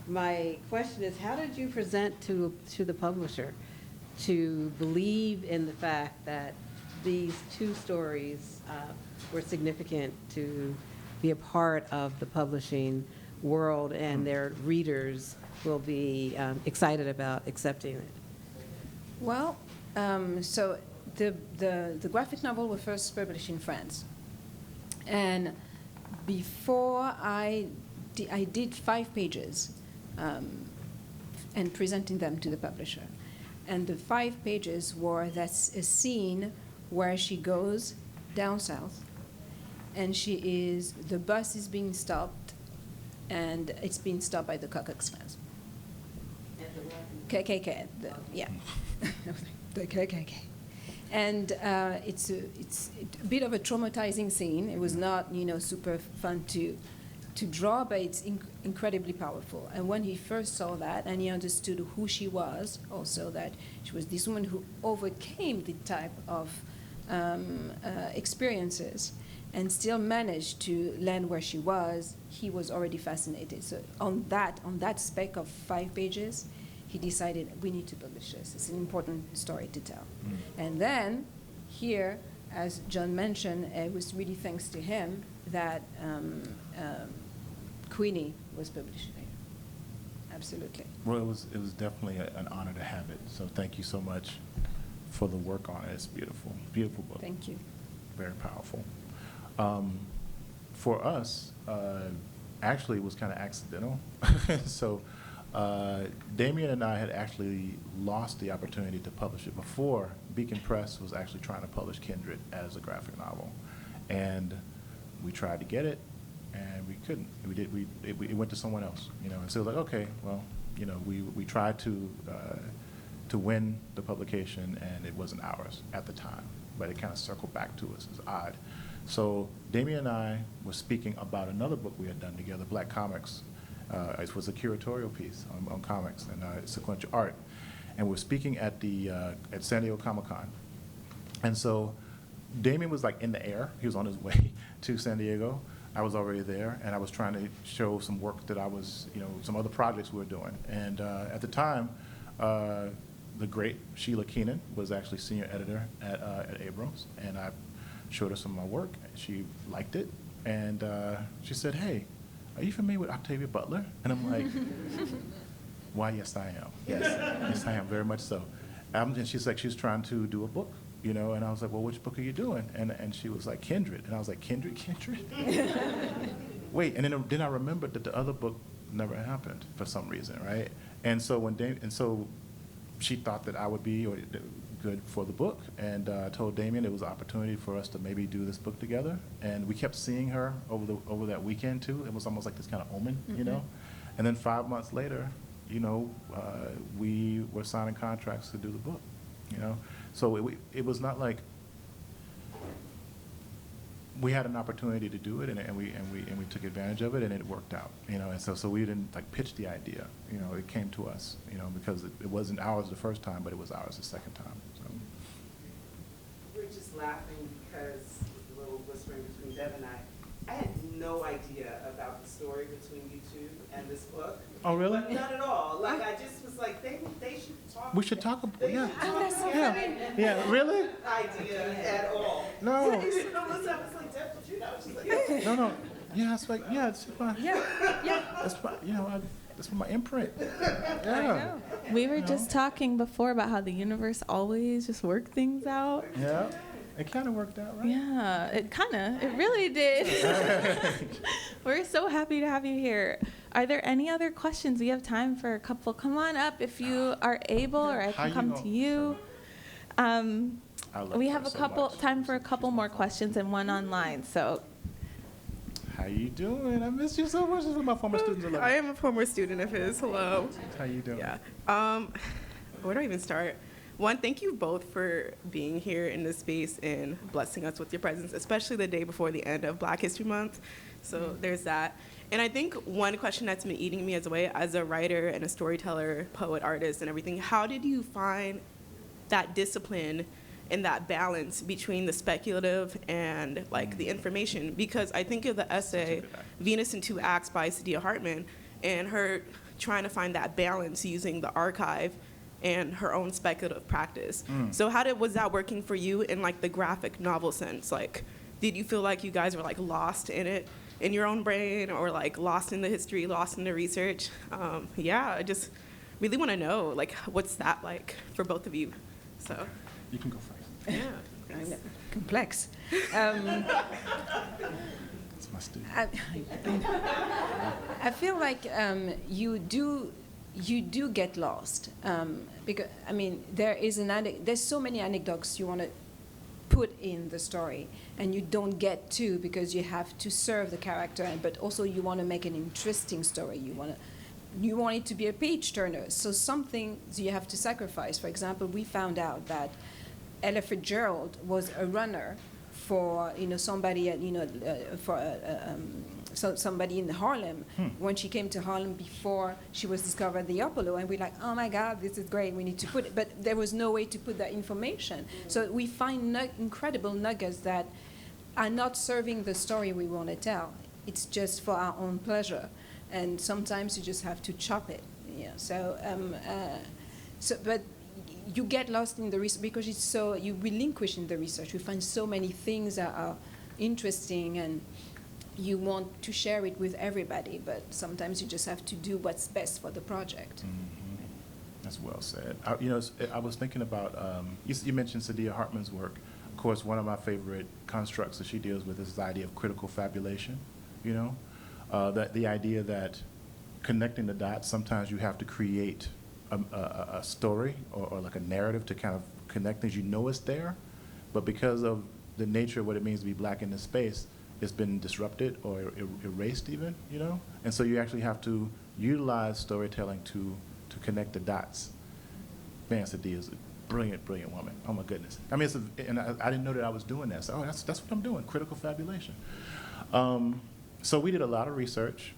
My question is, how did you present to the publisher to believe in the fact that these two stories were significant to be a part of the publishing world and their readers will be excited about accepting it? Well, so the graphic novel was first published in France. And before I did 5 pages and presenting them to the publisher. And the 5 pages were that's a scene where she goes down south and the bus is being stopped and it's being stopped by the Ku Klux Klan. KKK, yeah, the KKK. And it's a bit of a traumatizing scene. It was not, super fun to draw, but it's incredibly powerful. And when he first saw that, and he understood who she was, also that she was this woman who overcame the type of experiences and still managed to land where she was, he was already fascinated. So on that spec of 5 pages, he decided, we need to publish this. It's an important story to tell. And then here, as John mentioned, it was really thanks to him that Queenie was published later. Absolutely. Well, it was definitely an honor to have it. So thank you so much for the work on it. It's beautiful, beautiful book. Thank you. Very powerful. For us, actually, it was kind of accidental. So Damian and I had actually lost the opportunity to publish it before. Beacon Press was actually trying to publish Kindred as a graphic novel, and we tried to get it, and we couldn't. It went to someone else, And so it was like, okay, well, we tried to win the publication, and it wasn't ours at the time, but it kind of circled back to us. It's odd. So Damian and I were speaking about another book we had done together, Black Comics. It was a curatorial piece on comics and sequential art, and we're speaking at San Diego Comic-Con. And so Damian was like in the air. He was on his way to San Diego. I was already there, and I was trying to show some work that I was, some other projects we were doing. And at the time, the great Sheila Keenan was actually senior editor at Abrams, and I showed her some of my work. She liked it, and she said, "Hey, are you familiar with Octavia Butler?" And I'm like, "Why, yes, I am. Yes, I am, very much so." And she's like, she's trying to do a book, and I was like, "Well, which book are you doing?" And she was like, "Kindred." And I was like, "Kindred? Wait," and then I remembered that the other book never happened for some reason, right? And so so she thought that I would be good for the book, and told Damian it was an opportunity for us to maybe do this book together. And we kept seeing her over that weekend too. It was almost like this kind of omen, And then 5 months later, we were signing contracts to do the book, So it was not like we had an opportunity to do it, and we took advantage of it, and it worked out, And so we didn't pitch the idea, It came to us, because it wasn't ours the first time, but it was ours the second time. So. We're just laughing because a little whispering between Deb and I had no idea about the story between you two and this book. Oh, really? But not at all. I just was like, they should talk. We should talk about They yeah. should talk Yeah, really? idea at all. No. I was like, Deb, did you know? She's like, No. Yeah, it's like, it's my, that's my, that's my imprint. Yeah. We were just talking before about how the universe always just worked things out. Yeah. It kind of worked out, right? Yeah, it really did. We're so happy to have you here. Are there any other questions? We have time for a couple. Come on up if you are able, or I can come to you. We have time for a couple more questions and one online. So, how you doing? I miss you so much. This is my former students. I am a former student of his. Hello. How you doing? Yeah. Where do I even start? One, thank you both for being here in this space and blessing us with your presence, especially the day before the end of Black History Month. So there's that. And I think one question that's been eating me away as a writer and a storyteller, poet, artist, and everything, how did you find that discipline and that balance between the speculative and the information? Because I think of the essay Venus in Two Acts by Saidiya Hartman, and her trying to find that balance using the archive and her own speculative practice. So was that working for you in the graphic novel sense? Did you feel like you guys were lost in it in your own brain, or lost in the history, lost in the research? I just really want to know what's that like for both of you. So You can go first. yeah. I know. Complex. It's my student. I feel like you do get lost, because there's so many anecdotes you want to put in the story, and you don't get to because you have to serve the character, but also you want to make an interesting story. You want it to be a page turner, so some things you have to sacrifice. For example, we found out that Ella Fitzgerald was a runner for somebody at somebody in Harlem when she came to Harlem before she was discovered the Apollo, and we're like, oh my God, this is great, we need to put it, but there was no way to put that information. So we find incredible nuggets that are not serving the story we want to tell. It's just for our own pleasure, and sometimes you just have to chop it. Yeah. But you get lost in the research because you relinquish in the research. You find so many things that are interesting, and you want to share it with everybody. But sometimes you just have to do what's best for the project. Mm-hmm. That's well said. I was thinking about you mentioned Saidiya Hartman's work. Of course, one of my favorite constructs that she deals with is the idea of critical fabulation. That the idea that connecting the dots, sometimes you have to create a story or like a narrative to kind of connect things. It's there, but because of the nature of what it means to be black in this space, it's been disrupted or erased even, And so you actually have to utilize storytelling to connect the dots. Man, Saidiya is a brilliant, brilliant woman. Oh my goodness. I mean, I didn't know that I was doing that. So that's what I'm doing, critical fabulation. So we did a lot of research,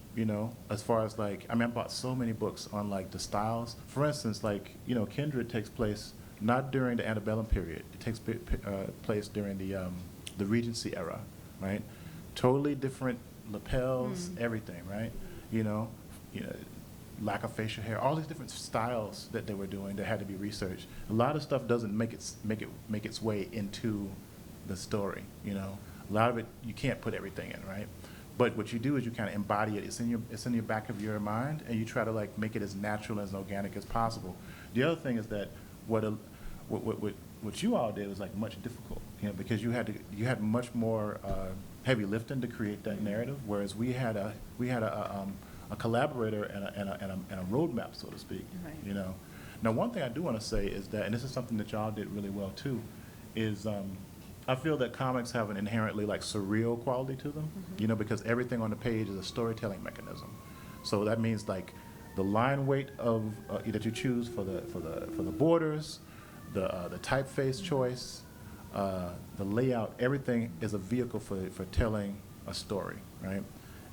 as far as I bought so many books on the styles. For instance, Kindred takes place not during the antebellum period. It takes place during the Regency era, right? Totally different lapels, everything, right? Lack of facial hair, all these different styles that they were doing that had to be researched. A lot of stuff doesn't make its way into the story, A lot of it you can't put everything in, right? But what you do is you kind of embody it. It's in your back of your mind, and you try to make it as natural and as organic as possible. The other thing is that what you all did was much difficult, because you had much more heavy lifting to create that narrative, whereas we had a collaborator and a roadmap, so to speak. Right. Now, one thing I do want to say is that, and this is something that y'all did really well too, is I feel that comics have an inherently surreal quality to them, because everything on the page is a storytelling mechanism. So that means the line weight of that you choose for the borders, the typeface choice, the layout, everything is a vehicle for telling a story, right?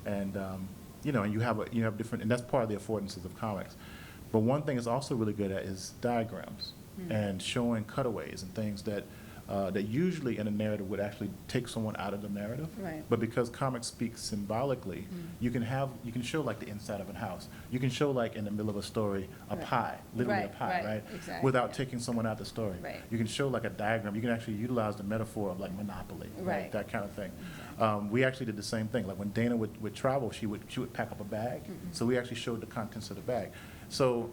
And and you have different, and that's part of the affordances of comics. But one thing it's also really good at is diagrams and showing cutaways and things that usually in a narrative would actually take someone out of the narrative. Right. But because comics speak symbolically, you can show the inside of a house. You can show in the middle of a story a pie, literally a pie, right? Exactly. Without taking someone out of the story. Right. You can show a diagram. You can actually utilize the metaphor of Monopoly, Right. That kind of thing. We actually did the same thing. When Dana would travel, she would pack up a bag. So we actually showed the contents of the bag. So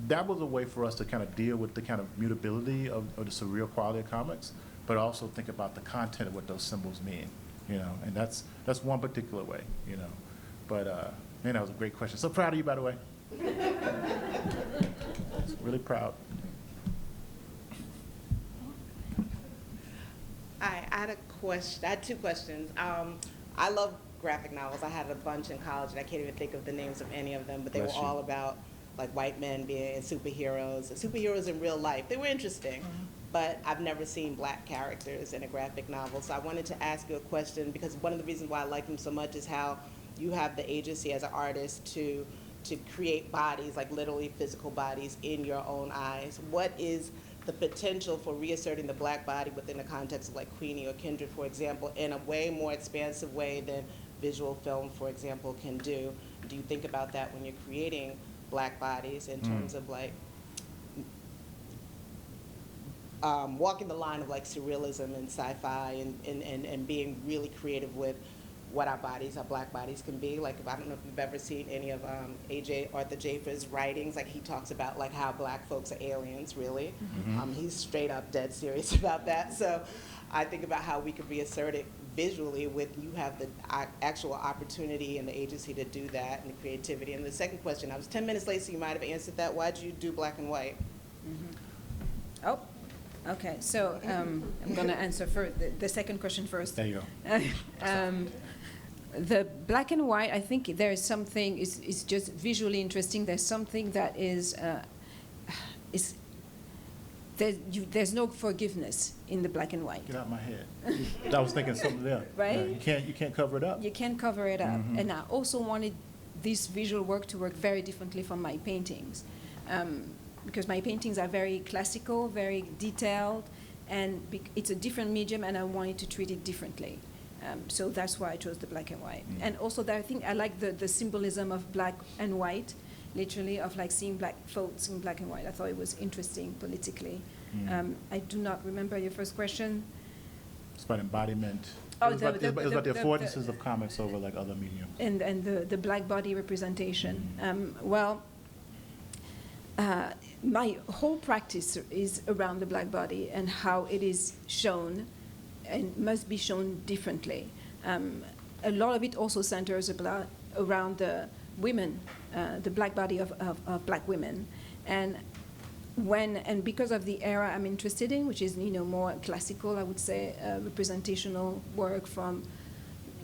that was a way for us to kind of deal with the kind of mutability of the surreal quality of comics, but also think about the content of what those symbols mean, and that's one particular way, But man, that was a great question. So proud of you, by the way. Really proud. I had a question. I had two questions. I love graphic novels. I had a bunch in college, and I can't even think of the names of any of them, but they Bless were you. all about white men being superheroes in real life. They were interesting, but I've never seen black characters in a graphic novel. So I wanted to ask you a question, because one of the reasons why I like them so much is how you have the agency as an artist to create bodies, literally physical bodies in your own eyes. What is the potential for reasserting the black body within the context of Queenie or Kindred, for example, in a way more expansive way than visual film, for example, can do? Do you think about that when you're creating black bodies in terms of walking the line of surrealism and sci-fi and being really creative with what our black bodies can be? I don't know if you've ever seen any of Arthur Jafer's writings. He talks about how black folks are aliens, really. He's straight up dead serious about that. So I think about how we could reassert it visually with you have the actual opportunity and the agency to do that and the creativity. And the second question, I was 10 minutes late, so you might have answered that. Why did you do black and white? Oh, okay. So I'm going to answer the second question first. There you go. The black and white, I think there is something, is just visually interesting. There's something that is there's no forgiveness in the black and white. Get out of my head. I was thinking something there. Right? Yeah, you can't cover it up. You can't cover it up. Mhm. And I also wanted this visual work to work very differently from my paintings, because my paintings are very classical, very detailed, and it's a different medium, and I wanted to treat it differently. So that's why I chose the black and white. Mm. And also, I think I like the symbolism of black and white, literally, of like seeing black folks in black and white. I thought it was interesting politically. Mm. I do not remember your first question. It's about embodiment. Oh, It was about the affordances of comics over like other mediums. And the black body representation. My whole practice is around the black body and how it is shown and must be shown differently. A lot of it also centers around the women, the black body of black women. And because of the era I'm interested in, which is more classical, I would say, representational work from,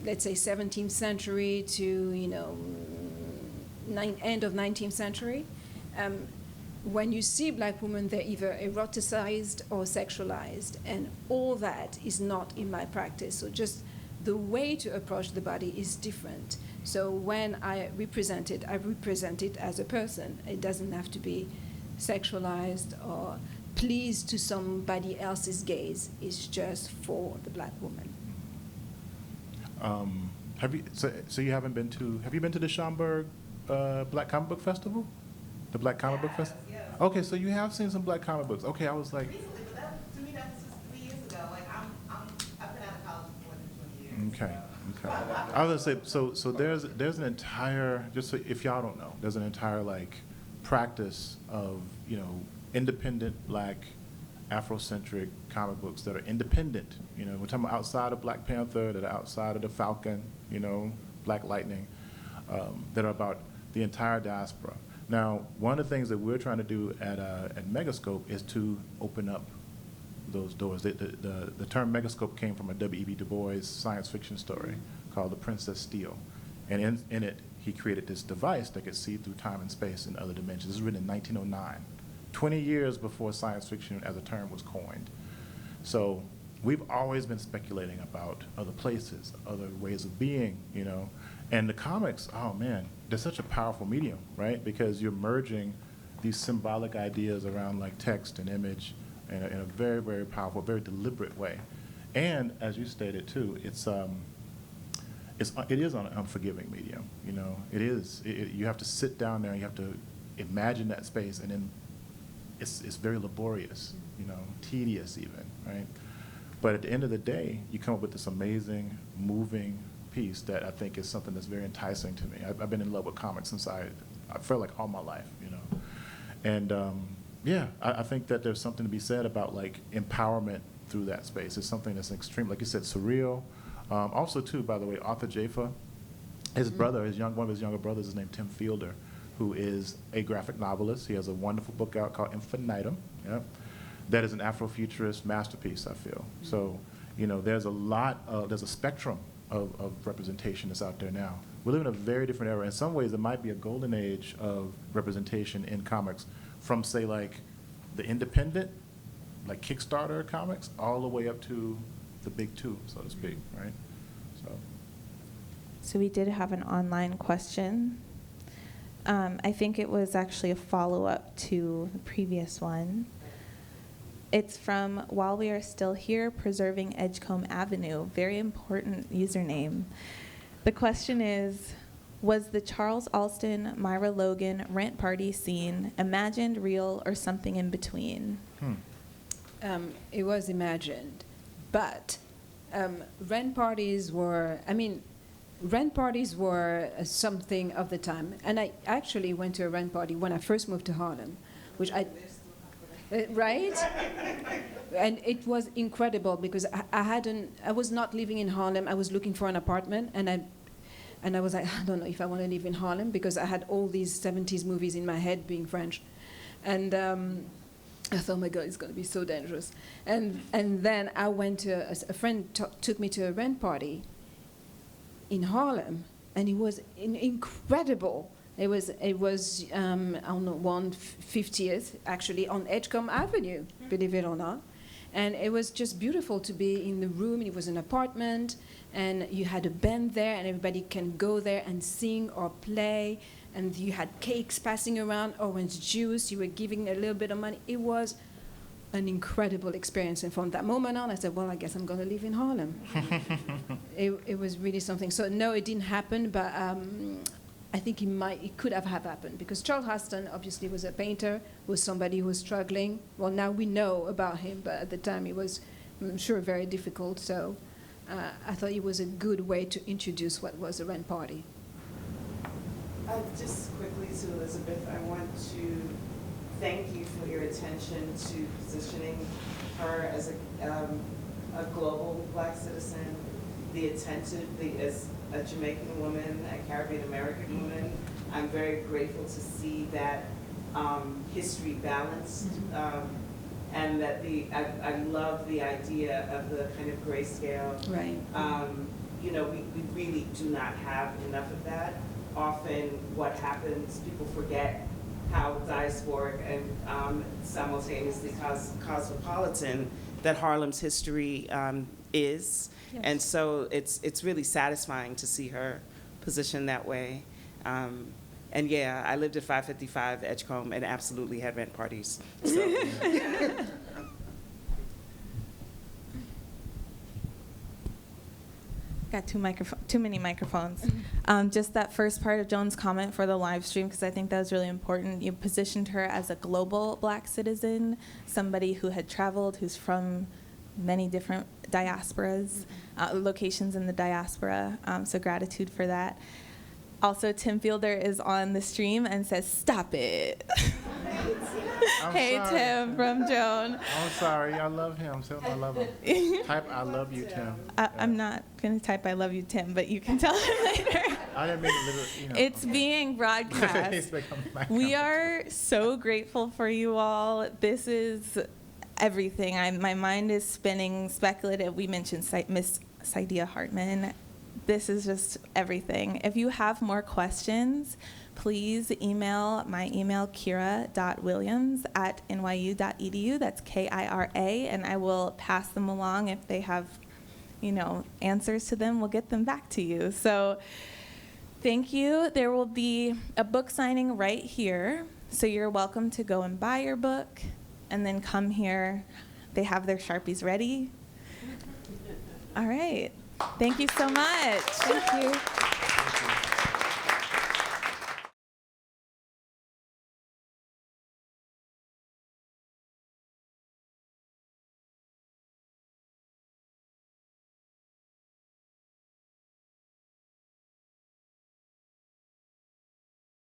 let's say, 17th century to end of 19th century. When you see black women, they're either eroticized or sexualized, and all that is not in my practice. So just the way to approach the body is different. So when I represent it as a person. It doesn't have to be sexualized or pleased to somebody else's gaze. It's just for the black woman. Have you been to the Schaumburg Black Comic Book Festival? The Black Comic Book Festival? Yeah. Okay, so you have seen some black comic books. Okay, I was like, Recently, but to me, that was just 3 years ago. Like, I've been out of college for more than 20 years. okay. I was gonna say, so there's an entire, just so if y'all don't know, there's an entire like practice of independent black Afrocentric comic books that are independent. We're talking about outside of Black Panther, that are outside of the Falcon, Black Lightning, that are about the entire diaspora. Now, one of the things that we're trying to do at Megascope is to open up those doors. The term Megascope came from a W.E.B. Du Bois science fiction story called The Princess Steel. And in it, he created this device that could see through time and space and other dimensions. This was written in 1909, 20 years before science fiction as a term was coined. So we've always been speculating about other places, other ways of being, And the comics, oh man, they're such a powerful medium, right? Because you're merging these symbolic ideas around like text and image in a very, very powerful, very deliberate way. And as you stated too, it is an unforgiving medium, It is. You have to sit down there and you have to imagine that space, and then it's very laborious, tedious even, right? But at the end of the day, you come up with this amazing, moving piece that I think is something that's very enticing to me. I've been in love with comics since I felt like all my life, And I think that there's something to be said about like empowerment through that space. It's something that's extreme, like you said, surreal. Also too, by the way, Arthur Jafa, his brother, one of his younger brothers is named Tim Fielder, who is a graphic novelist. He has a wonderful book out called Infinitum. Yeah. That is an Afrofuturist masterpiece, I feel. So, there's a spectrum of representation that's out there now. We live in a very different era. In some ways, it might be a golden age of representation in comics from, say, like the independent, like Kickstarter comics, all the way up to the big two, so to speak, right? So we did have an online question. I think it was actually a follow-up to the previous one. It's from While We Are Still Here, Preserving Edgecombe Avenue. Very important username. The question is, was the Charles Alston, Myra Logan rent party scene imagined, real, or something in between? It was imagined, but rent parties were something of the time. And I actually went to a rent party when I first moved to Harlem, which right? And it was incredible because I was not living in Harlem. I was looking for an apartment, and I was like, I don't know if I want to live in Harlem because I had all these 70s movies in my head, being French. And I thought, oh my God, it's going to be so dangerous. And then I went to, a friend took me to a rent party in Harlem, and it was incredible It was on 150th, actually, on Edgecombe Avenue, believe it or not. And it was just beautiful to be in the room. It was an apartment, and you had a band there, and everybody can go there and sing or play. And you had cakes passing around, orange juice. You were giving a little bit of money. It was an incredible experience. And from that moment on, I said, well, I guess I'm going to live in Harlem. It was really something. So no, it didn't happen, but I think it could have happened, because Charles Huston obviously was a painter, was somebody who was struggling. Well, now we know about him, but at the time it was, I'm sure, very difficult. So I thought it was a good way to introduce what was the rent party. Just quickly to Elizabeth, I want to thank you for your attention to positioning her as a global Black citizen, as a Jamaican woman, a Caribbean American woman. I'm very grateful to see that history balanced, and that I love the idea of the kind of grayscale. Right. You know, we really do not have enough of that. Often what happens, people forget how diasporic and simultaneously cosmopolitan that Harlem's history is. Yes. And so it's really satisfying to see her positioned that way. And yeah, I lived at 555 Edgecombe and absolutely had rent parties. So. Got too many microphones. Just that first part of Joan's comment for the live stream, because I think that was really important. You positioned her as a global Black citizen, somebody who had traveled, who's from many different diasporas, locations in the diaspora. So gratitude for that. Also, Tim Fielder is on the stream and says, "Stop it." Hey, sorry. Tim from Joan. I'm sorry. I love him. Tell him I love him. Type "I love you, Tim." I'm not going to type "I love you, Tim," but you can tell him later. I didn't mean to literally, you know. It's being broadcast. It's become my We comment. are so grateful for you all. This is everything. My mind is spinning. Speculative. We mentioned Miss Saidia Hartman. This is just everything. If you have more questions, please email my email, kira.williams@nyu.edu. That's KIRA, and I will pass them along. If they have, answers to them, we'll get them back to you. So thank you. There will be a book signing right here, so you're welcome to go and buy your book and then come here. They have their Sharpies ready. All right. Thank you so much. Thank you.